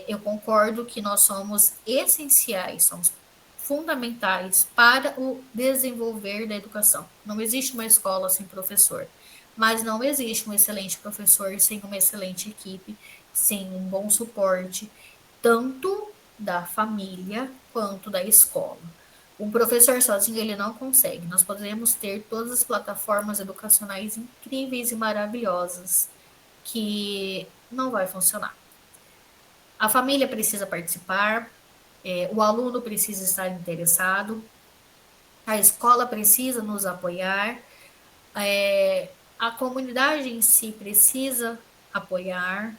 Eu concordo que nós somos essenciais, somos fundamentais para o desenvolver da educação. Não existe uma escola sem professor, mas não existe um excelente professor sem uma excelente equipe, sem um bom suporte, tanto da família quanto da escola. Um professor sozinho ele não consegue. Nós podemos ter todas as plataformas educacionais incríveis e maravilhosas que não vai funcionar. A família precisa participar, o aluno precisa estar interessado, a escola precisa nos apoiar, a comunidade em si precisa apoiar.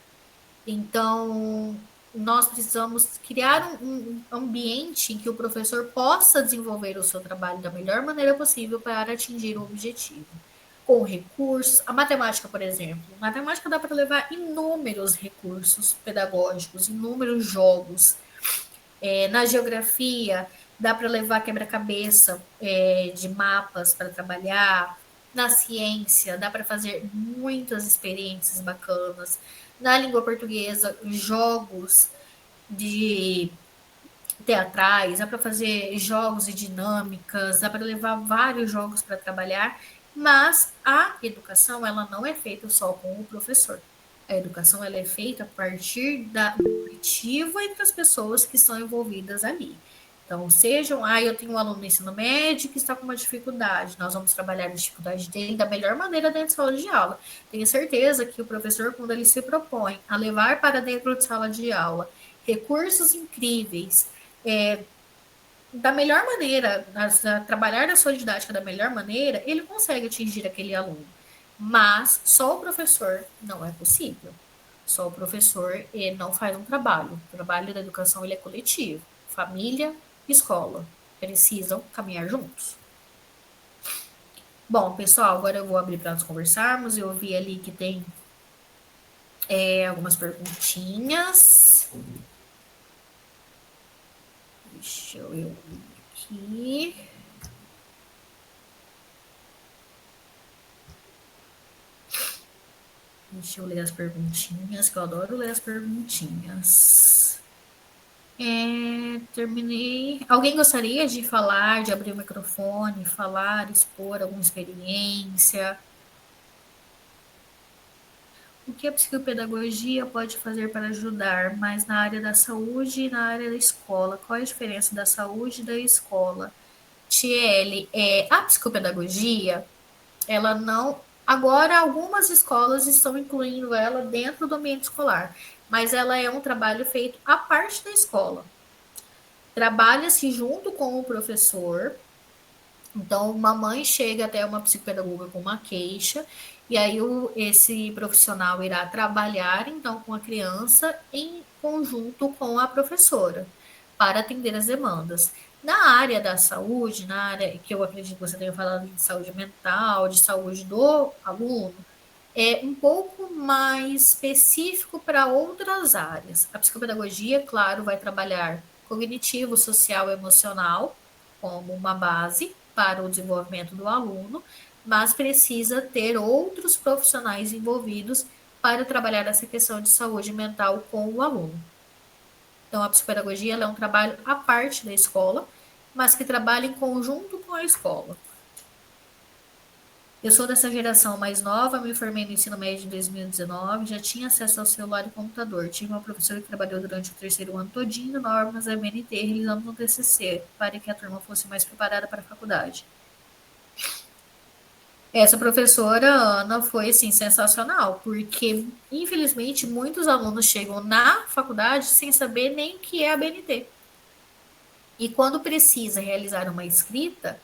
Então, nós precisamos criar um ambiente em que o professor possa desenvolver o seu trabalho da melhor maneira possível para atingir o objetivo. Com recursos, a matemática, por exemplo. A matemática dá para levar inúmeros recursos pedagógicos, inúmeros jogos. Na geografia, dá para levar quebra-cabeça de mapas para trabalhar. Na ciência, dá para fazer muitas experiências bacanas. Na língua portuguesa, jogos de teatrais, dá para fazer jogos e dinâmicas, dá para levar vários jogos para trabalhar, mas a educação ela não é feita só com o professor. A educação ela é feita a partir da coletiva entre as pessoas que estão envolvidas ali. Então, sejam, eu tenho um aluno no ensino médio que está com uma dificuldade, nós vamos trabalhar a dificuldade dele da melhor maneira dentro de sala de aula. Tenho certeza que o professor, quando ele se propõe a levar para dentro de sala de aula recursos incríveis, da melhor maneira, trabalhar a sua didática da melhor maneira, ele consegue atingir aquele aluno. Mas só o professor não é possível. Só o professor não faz um trabalho. O trabalho da educação ele é coletivo. Família, escola. precisam caminhar juntos. Bom, pessoal, agora eu vou abrir para nós conversarmos. Eu vi ali que tem algumas perguntinhas. Deixa eu ver aqui. Deixa eu ler as perguntinhas, que eu adoro ler as perguntinhas. Terminei. Alguém gostaria de falar, de abrir o microfone, falar, expor alguma experiência? O que a psicopedagogia pode fazer para ajudar, mais na área da saúde e na área da escola? Qual é a diferença da saúde e da escola? Tiele, a psicopedagogia, ela não. Agora, algumas escolas estão incluindo ela dentro do ambiente escolar, mas ela é um trabalho feito à parte da escola. Trabalha-se junto com o professor. Então, uma mãe chega até uma psicopedagoga com uma queixa, e aí esse profissional irá trabalhar então com a criança em conjunto com a professora para atender as demandas. Na área da saúde, na área que eu acredito que você tenha falado de saúde mental, de saúde do aluno, é um pouco mais específico para outras áreas. A psicopedagogia, claro, vai trabalhar cognitivo, social e emocional como uma base para o desenvolvimento do aluno, mas precisa ter outros profissionais envolvidos para trabalhar essa questão de saúde mental com o aluno. Então, a psicopedagogia é um trabalho à parte da escola, mas que trabalha em conjunto com a escola. Eu sou dessa geração mais nova, me formei no ensino médio em 2019, já tinha acesso ao celular e computador. Tive uma professora que trabalhou durante o terceiro ano todinho, normas da MNT, realizando um TCC, para que a turma fosse mais preparada para a faculdade. Essa professora, Ana, foi assim, sensacional, porque infelizmente muitos alunos chegam na faculdade sem saber nem o que é a BNT. E quando precisa realizar uma escrita,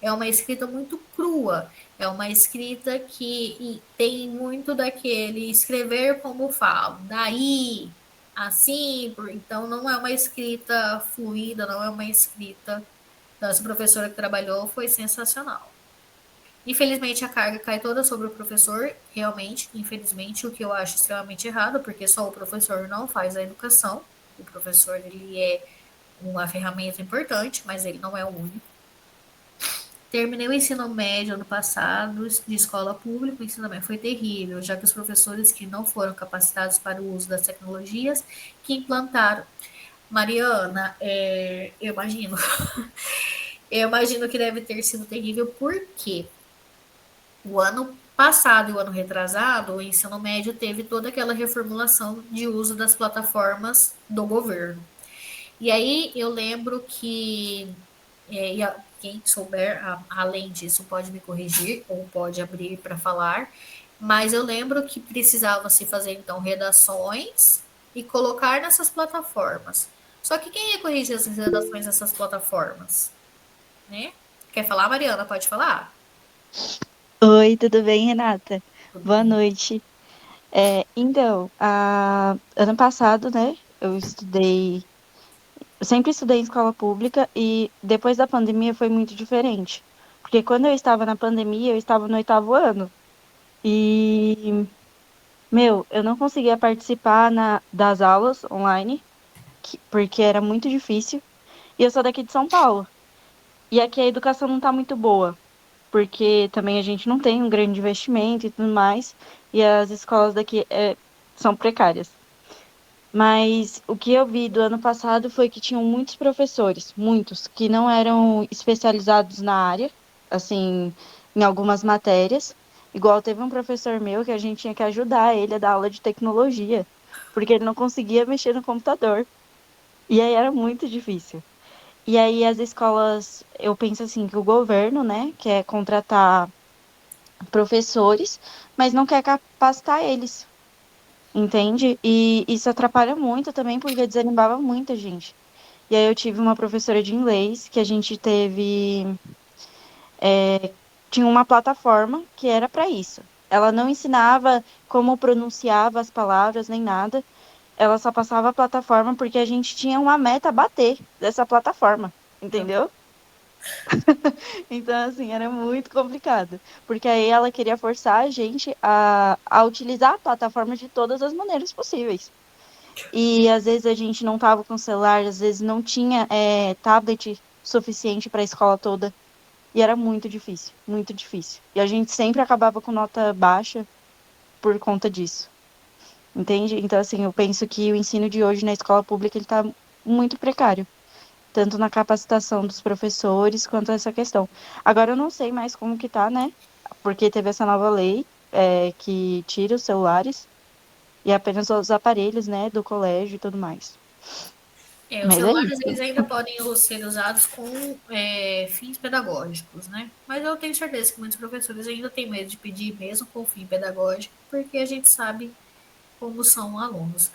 é uma escrita muito crua, é uma escrita que tem muito daquele escrever como falo, daí, assim, então não é uma escrita fluida, não é uma escrita. Então, essa professora que trabalhou foi sensacional. Infelizmente, a carga cai toda sobre o professor, realmente, infelizmente, o que eu acho extremamente errado, porque só o professor não faz a educação. O professor, ele é uma ferramenta importante, mas ele não é o único. Terminei o ensino médio ano passado, de escola pública, o ensino médio foi terrível, já que os professores que não foram capacitados para o uso das tecnologias, que implantaram. Mariana, eu imagino. Eu imagino que deve ter sido terrível, porque o ano passado e o ano retrasado, o ensino médio teve toda aquela reformulação de uso das plataformas do governo. E aí eu lembro que quem souber além disso pode me corrigir ou pode abrir para falar, mas eu lembro que precisava se fazer então redações e colocar nessas plataformas. Só que quem ia corrigir essas redações nessas plataformas, né? Quer falar, Mariana? Pode falar? Oi, tudo bem, Renata? Tudo Boa bem. noite. Ano passado, né, eu sempre estudei em escola pública e depois da pandemia foi muito diferente. Porque quando eu estava na pandemia, eu estava no oitavo ano. E, eu não conseguia participar das aulas online, porque era muito difícil. E eu sou daqui de São Paulo. E aqui a educação não está muito boa, porque também a gente não tem um grande investimento e tudo mais, e as escolas daqui são precárias. Mas o que eu vi do ano passado foi que tinham muitos professores, muitos, que não eram especializados na área, assim, em algumas matérias. Igual teve um professor meu que a gente tinha que ajudar ele a dar aula de tecnologia, porque ele não conseguia mexer no computador. E aí era muito difícil. E aí as escolas, eu penso assim, que o governo, né, quer contratar professores, mas não quer capacitar eles, entende? E isso atrapalha muito também, porque desanimava muita gente. E aí eu tive uma professora de inglês que a gente tinha uma plataforma que era para isso. Ela não ensinava como pronunciava as palavras nem nada. Ela só passava a plataforma porque a gente tinha uma meta a bater dessa plataforma, entendeu? Então, assim, era muito complicado. Porque aí ela queria forçar a gente a utilizar a plataforma de todas as maneiras possíveis. E às vezes a gente não tava com celular, às vezes não tinha tablet suficiente para a escola toda. E era muito difícil, muito difícil. E a gente sempre acabava com nota baixa por conta disso. Entende? Então, assim, eu penso que o ensino de hoje na escola pública ele está muito precário, tanto na capacitação dos professores quanto essa questão. Agora, eu não sei mais como que tá, né? Porque teve essa nova lei que tira os celulares e apenas os aparelhos, né, do colégio e tudo mais. Os Mas é celulares isso. eles ainda podem ser usados com fins pedagógicos, né? Mas eu tenho certeza que muitos professores ainda têm medo de pedir mesmo com fim pedagógico, porque a gente sabe como são alunos.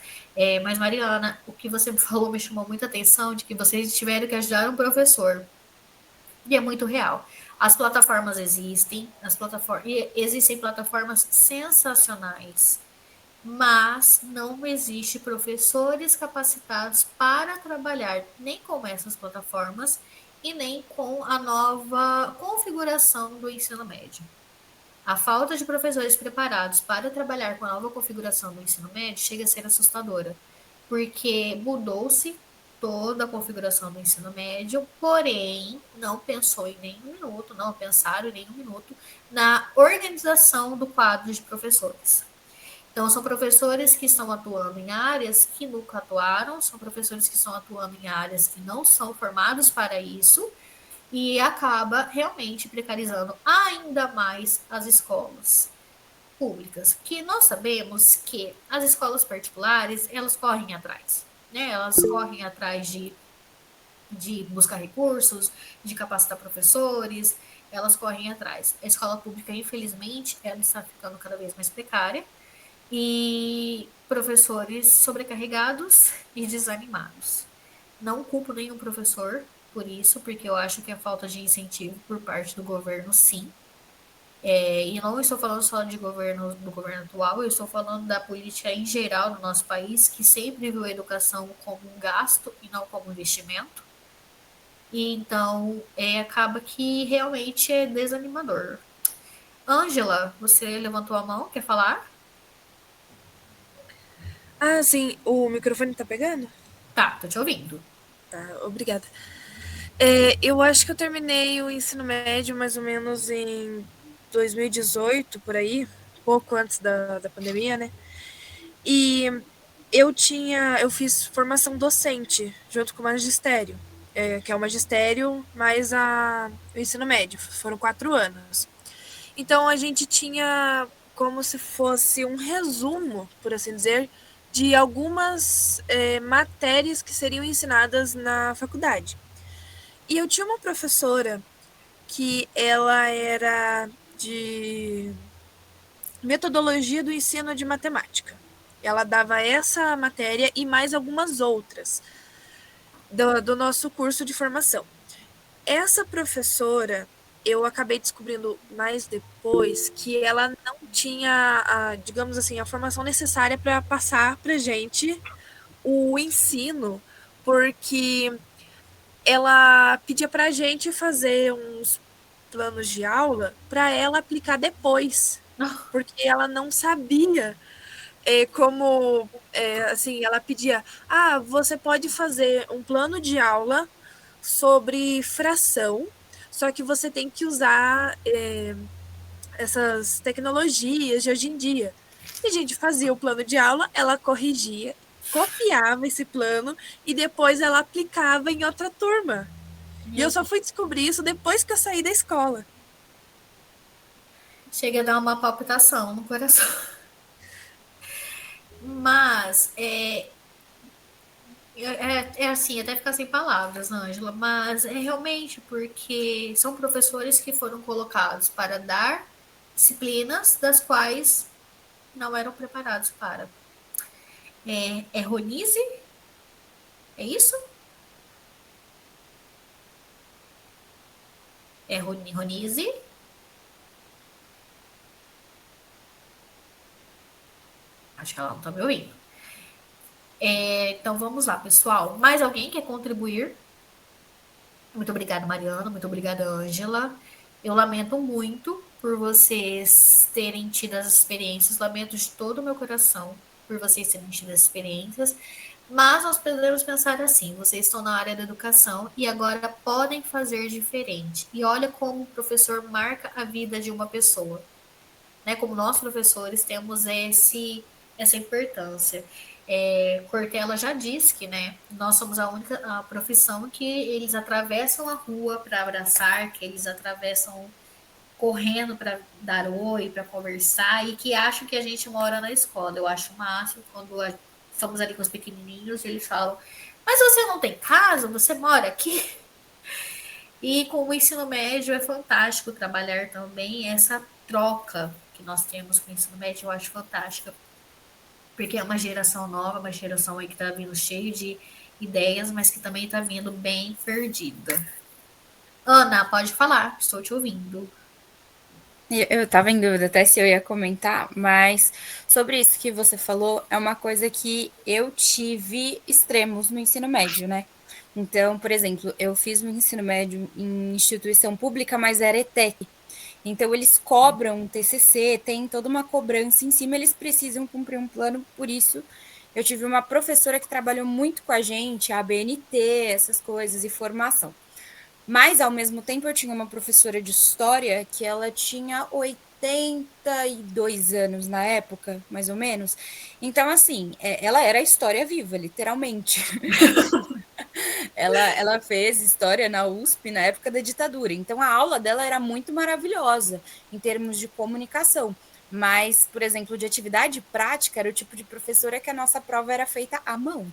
Mas, Mariana, o que você falou me chamou muita atenção de que vocês tiveram que ajudar um professor. E é muito real. As plataformas existem, existem plataformas sensacionais, mas não existe professores capacitados para trabalhar nem com essas plataformas e nem com a nova configuração do ensino médio. A falta de professores preparados para trabalhar com a nova configuração do ensino médio chega a ser assustadora, porque mudou-se toda a configuração do ensino médio, porém não pensou em nenhum minuto, não pensaram em nenhum minuto na organização do quadro de professores. Então, são professores que estão atuando em áreas que nunca atuaram, são professores que estão atuando em áreas que não são formados para isso, e acaba realmente precarizando ainda mais as escolas públicas, que nós sabemos que as escolas particulares, elas correm atrás, né? Elas correm atrás de buscar recursos, de capacitar professores, elas correm atrás. A escola pública, infelizmente, ela está ficando cada vez mais precária, e professores sobrecarregados e desanimados. Não culpo nenhum professor por isso, porque eu acho que é falta de incentivo por parte do governo, sim. E não estou falando só de governo do governo atual, eu estou falando da política em geral no nosso país, que sempre viu a educação como um gasto e não como um investimento. E então acaba que realmente é desanimador. Ângela, você levantou a mão, quer falar? Ah, sim, o microfone tá pegando? Tá, tô te ouvindo. Tá, obrigada. Eu acho que eu terminei o ensino médio mais ou menos em 2018, por aí, pouco antes da pandemia, né? E eu fiz formação docente junto com o magistério, que é o magistério mais o ensino médio, foram 4 anos. Então a gente tinha como se fosse um resumo, por assim dizer, de algumas matérias que seriam ensinadas na faculdade. E eu tinha uma professora que ela era de metodologia do ensino de matemática. Ela dava essa matéria e mais algumas outras do nosso curso de formação. Essa professora, eu acabei descobrindo mais depois que ela não tinha, digamos assim, a formação necessária para passar para gente o ensino, porque ela pedia para a gente fazer uns planos de aula para ela aplicar depois, porque ela não sabia como, assim, ela pedia, você pode fazer um plano de aula sobre fração, só que você tem que usar essas tecnologias de hoje em dia. E a gente fazia o plano de aula, ela corrigia, copiava esse plano e depois ela aplicava em outra turma. E eu Meu só Deus. fui descobrir isso depois que eu saí da escola. Chega a dar uma palpitação no coração. Mas é assim, até ficar sem palavras, Ângela, mas é realmente porque são professores que foram colocados para dar disciplinas das quais não eram preparados para. É Ronise? É isso? É Ronise? Acho que ela não está me ouvindo. Então vamos lá, pessoal. Mais alguém quer contribuir? Muito obrigada, Mariana. Muito obrigada, Ângela. Eu lamento muito por vocês terem tido as experiências. Lamento de todo o meu coração por vocês terem tido as experiências. Mas nós podemos pensar assim: vocês estão na área da educação e agora podem fazer diferente. E olha como o professor marca a vida de uma pessoa, né? Como nós professores temos essa importância. Cortella já disse que, né, nós somos a profissão que eles atravessam a rua para abraçar, que eles atravessam correndo para dar oi, para conversar, e que acham que a gente mora na escola. Eu acho o máximo quando estamos ali com os pequenininhos e eles falam: mas você não tem casa? Você mora aqui? E com o ensino médio é fantástico trabalhar também essa troca que nós temos com o ensino médio, eu acho fantástica, porque é uma geração nova, uma geração aí que está vindo cheio de ideias, mas que também está vindo bem perdida. Ana, pode falar, estou te ouvindo. Eu estava em dúvida até se eu ia comentar, mas sobre isso que você falou, é uma coisa que eu tive extremos no ensino médio, né? Então, por exemplo, eu fiz o ensino médio em instituição pública, mas era ETEC. Então, eles cobram um TCC, tem toda uma cobrança em cima, eles precisam cumprir um plano, por isso eu tive uma professora que trabalhou muito com a gente, a ABNT, essas coisas, e formação. Mas, ao mesmo tempo, eu tinha uma professora de história que ela tinha 82 anos na época, mais ou menos. Então, assim, ela era a história viva, literalmente. Ela fez história na USP na época da ditadura. Então, a aula dela era muito maravilhosa em termos de comunicação. Mas, por exemplo, de atividade prática, era o tipo de professora que a nossa prova era feita à mão.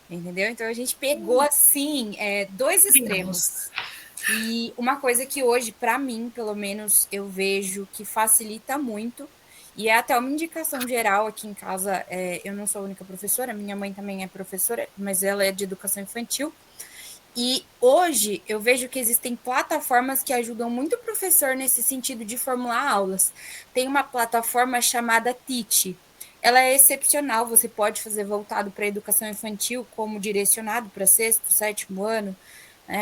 Entendeu? Então, a gente pegou, assim, dois extremos. E uma coisa que hoje, para mim, pelo menos, eu vejo que facilita muito, e é até uma indicação geral aqui em casa, eu não sou a única professora, minha mãe também é professora, mas ela é de educação infantil, e hoje eu vejo que existem plataformas que ajudam muito o professor nesse sentido de formular aulas. Tem uma plataforma chamada Teach. Ela é excepcional, você pode fazer voltado para a educação infantil, como direcionado para sexto, sétimo ano,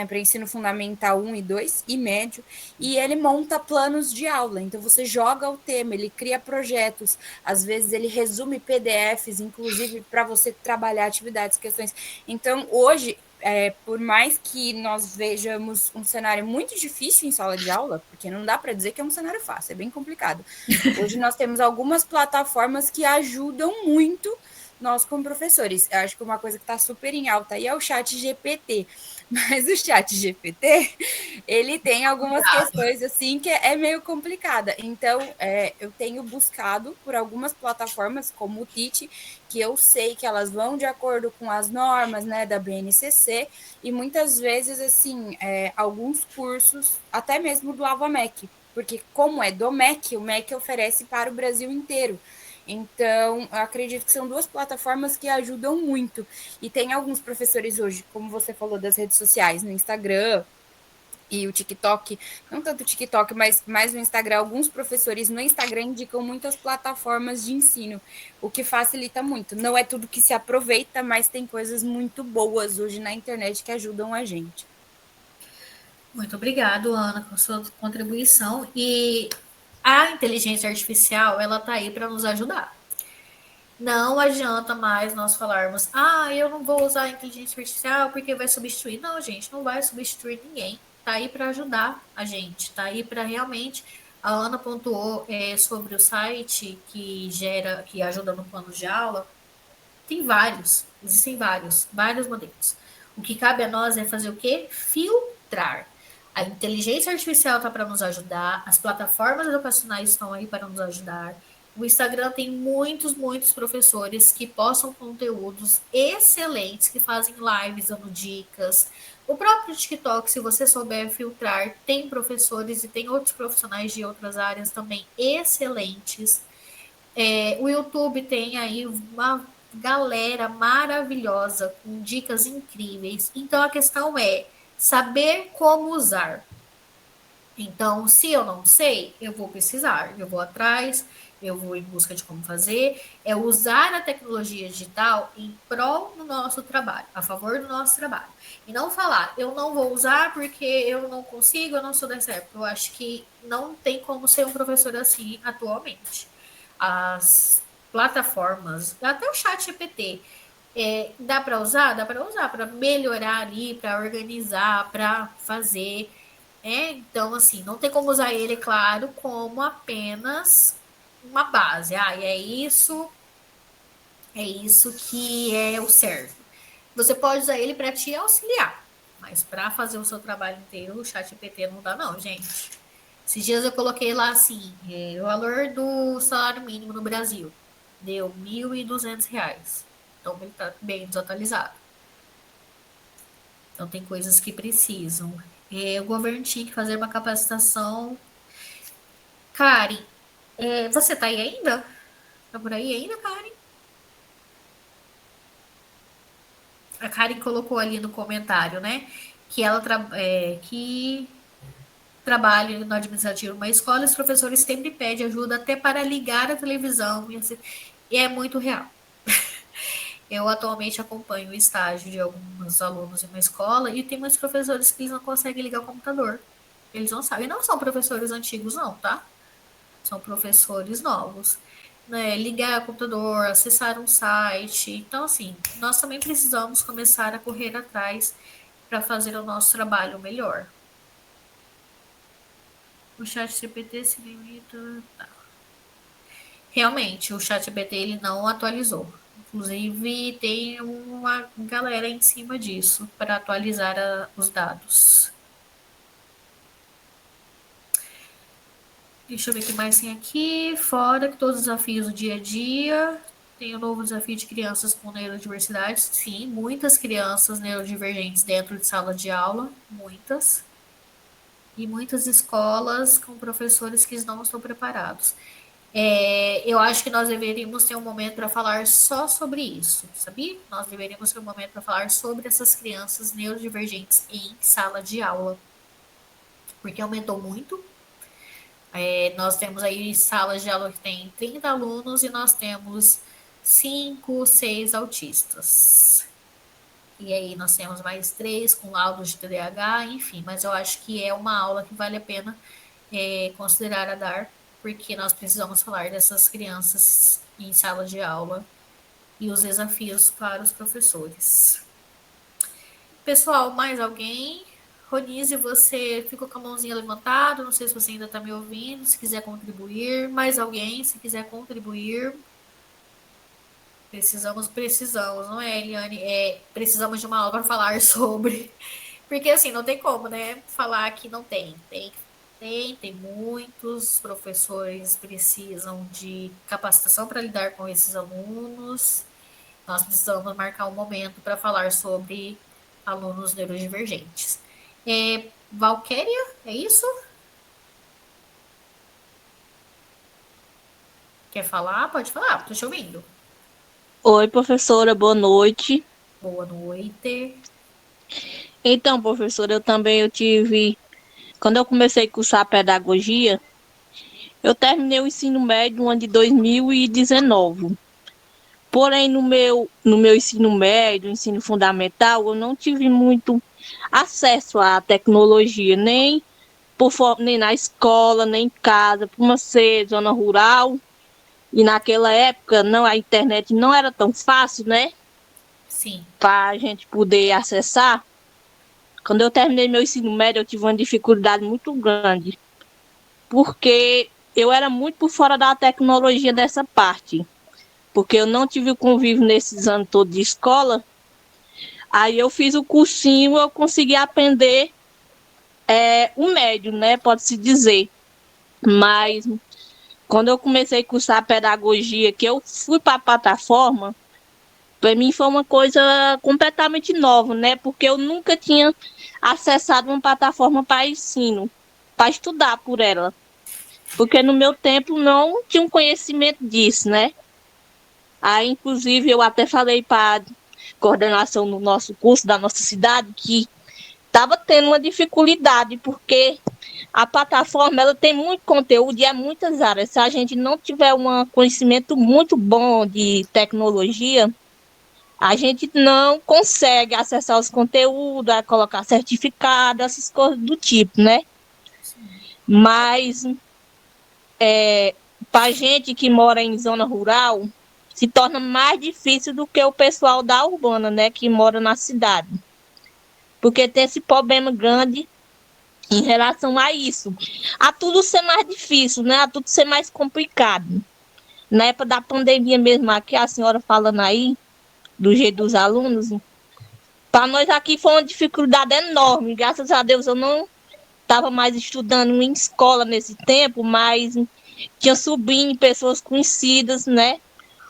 para ensino fundamental 1 e 2 e médio, e ele monta planos de aula. Então, você joga o tema, ele cria projetos, às vezes ele resume PDFs, inclusive para você trabalhar atividades, questões. Então, hoje, por mais que nós vejamos um cenário muito difícil em sala de aula, porque não dá para dizer que é um cenário fácil, é bem complicado. Hoje nós temos algumas plataformas que ajudam muito nós como professores. Eu acho que uma coisa que está super em alta aí é o chat GPT. Mas o chat GPT, ele tem algumas questões assim que é meio complicada. Então, eu tenho buscado por algumas plataformas, como o Teach, que eu sei que elas vão de acordo com as normas, né, da BNCC, e muitas vezes, assim, alguns cursos, até mesmo do AvaMec, porque como é do MEC, o MEC oferece para o Brasil inteiro. Então, eu acredito que são duas plataformas que ajudam muito. E tem alguns professores hoje, como você falou, das redes sociais, no Instagram e o TikTok, não tanto o TikTok, mas mais no Instagram. Alguns professores no Instagram indicam muitas plataformas de ensino, o que facilita muito. Não é tudo que se aproveita, mas tem coisas muito boas hoje na internet que ajudam a gente. Muito obrigado, Ana, com sua contribuição. E a inteligência artificial, ela está aí para nos ajudar. Não adianta mais nós falarmos, eu não vou usar a inteligência artificial porque vai substituir. Não, gente, não vai substituir ninguém. Tá aí para ajudar a gente, tá aí para realmente. A Ana pontuou sobre o site que ajuda no plano de aula. Tem vários, existem vários modelos. O que cabe a nós é fazer o quê? Filtrar. A inteligência artificial está para nos ajudar, as plataformas educacionais estão aí para nos ajudar. O Instagram tem muitos professores que postam conteúdos excelentes, que fazem lives dando dicas. O próprio TikTok, se você souber filtrar, tem professores e tem outros profissionais de outras áreas também excelentes. O YouTube tem aí uma galera maravilhosa com dicas incríveis. Então a questão é saber como usar. Então, se eu não sei, eu vou pesquisar, eu vou atrás, eu vou em busca de como fazer, é usar a tecnologia digital em prol do nosso trabalho, a favor do nosso trabalho. E não falar, eu não vou usar porque eu não consigo, eu não sou dessa época. Eu acho que não tem como ser um professor assim atualmente. As plataformas, até o chat GPT, dá para usar? Dá para usar, para melhorar ali, para organizar, para fazer. Então, assim, não tem como usar ele, claro, como apenas uma base. E é isso que é o certo. Você pode usar ele para te auxiliar, mas para fazer o seu trabalho inteiro, o chat GPT não dá, não, gente. Esses dias eu coloquei lá assim, o valor do salário mínimo no Brasil deu R$ 1.200. Então ele está bem desatualizado. Então tem coisas que precisam. O governo tinha que fazer uma capacitação. Karen, você tá aí ainda? Tá por aí ainda, Karen? A Karen colocou ali no comentário, né? Que ela que trabalha no administrativo numa escola, os professores sempre pedem ajuda até para ligar a televisão. E é muito real. Eu atualmente acompanho o estágio de alguns alunos em uma escola e tem muitos professores que eles não conseguem ligar o computador. Eles não sabem. E não são professores antigos, não, tá? São professores novos. Né? Ligar o computador, acessar um site. Então, assim, nós também precisamos começar a correr atrás para fazer o nosso trabalho melhor. O chat GPT se limita. Tá. Realmente, o chat GPT ele não atualizou. Inclusive, tem uma galera em cima disso para atualizar os dados. Deixa eu ver o que mais tem aqui. Fora que todos os desafios do dia a dia. Tem o novo desafio de crianças com neurodiversidade. Sim, muitas crianças neurodivergentes dentro de sala de aula. Muitas. E muitas escolas com professores que não estão preparados. Eu acho que nós deveríamos ter um momento para falar só sobre isso, sabia? Nós deveríamos ter um momento para falar sobre essas crianças neurodivergentes em sala de aula. Porque aumentou muito. Nós temos aí salas de aula que tem 30 alunos e nós temos 5, 6 autistas. E aí nós temos mais 3 com laudos de TDAH, enfim. Mas eu acho que é uma aula que vale a pena considerar a dar, porque nós precisamos falar dessas crianças em sala de aula e os desafios para os professores. Pessoal, mais alguém? Ronise, você ficou com a mãozinha levantada, não sei se você ainda está me ouvindo, se quiser contribuir. Mais alguém, se quiser contribuir. Precisamos, não é, Eliane? Precisamos de uma aula para falar sobre. Porque, assim, não tem como, né? Falar que não tem. Tem muitos professores precisam de capacitação para lidar com esses alunos. Nós precisamos marcar um momento para falar sobre alunos neurodivergentes. Valquéria, é isso? Quer falar? Pode falar, estou te ouvindo. Oi, professora, boa noite. Boa noite. Então, professora, eu tive... Quando eu comecei a cursar pedagogia, eu terminei o ensino médio no ano de 2019. Porém, no meu ensino médio, ensino fundamental, eu não tive muito acesso à tecnologia, nem na escola, nem em casa, por uma ser zona rural. E naquela época, a internet não era tão fácil, né? Sim. Para a gente poder acessar. Quando eu terminei meu ensino médio, eu tive uma dificuldade muito grande, porque eu era muito por fora da tecnologia dessa parte, porque eu não tive o convívio nesses anos todos de escola. Aí eu fiz o cursinho, eu consegui aprender o médio, né, pode-se dizer. Mas quando eu comecei a cursar a pedagogia, que eu fui para a plataforma, para mim foi uma coisa completamente nova, né? Porque eu nunca tinha acessado uma plataforma para ensino, para estudar por ela. Porque no meu tempo não tinha um conhecimento disso, né? Aí, inclusive, eu até falei para a coordenação do nosso curso, da nossa cidade, que estava tendo uma dificuldade, porque a plataforma ela tem muito conteúdo e é muitas áreas. Se a gente não tiver um conhecimento muito bom de tecnologia, a gente não consegue acessar os conteúdos, colocar certificado, essas coisas do tipo, né? Mas para a gente que mora em zona rural, se torna mais difícil do que o pessoal da urbana, né? Que mora na cidade. Porque tem esse problema grande em relação a isso. A tudo ser mais difícil, né? A tudo ser mais complicado. Na época da pandemia mesmo, aqui a senhora falando aí, do jeito dos alunos, para nós aqui foi uma dificuldade enorme. Graças a Deus eu não estava mais estudando em escola nesse tempo, mas tinha sobrinho, pessoas conhecidas, né?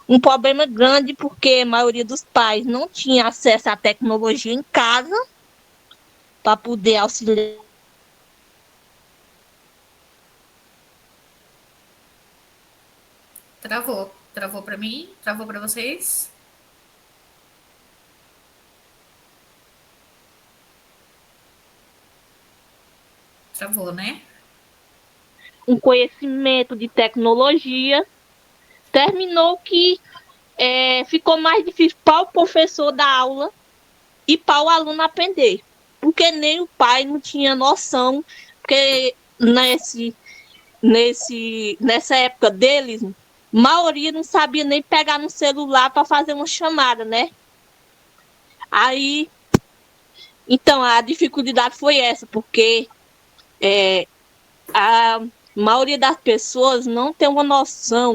Um problema grande porque a maioria dos pais não tinha acesso à tecnologia em casa para poder auxiliar. Travou. Travou para mim? Travou para vocês? Travou, né? Um conhecimento de tecnologia, terminou que ficou mais difícil para o professor dar aula e para o aluno aprender, porque nem o pai não tinha noção, porque nessa época deles, a maioria não sabia nem pegar no celular para fazer uma chamada, né? Aí, então, a dificuldade foi essa, porque a maioria das pessoas não tem uma noção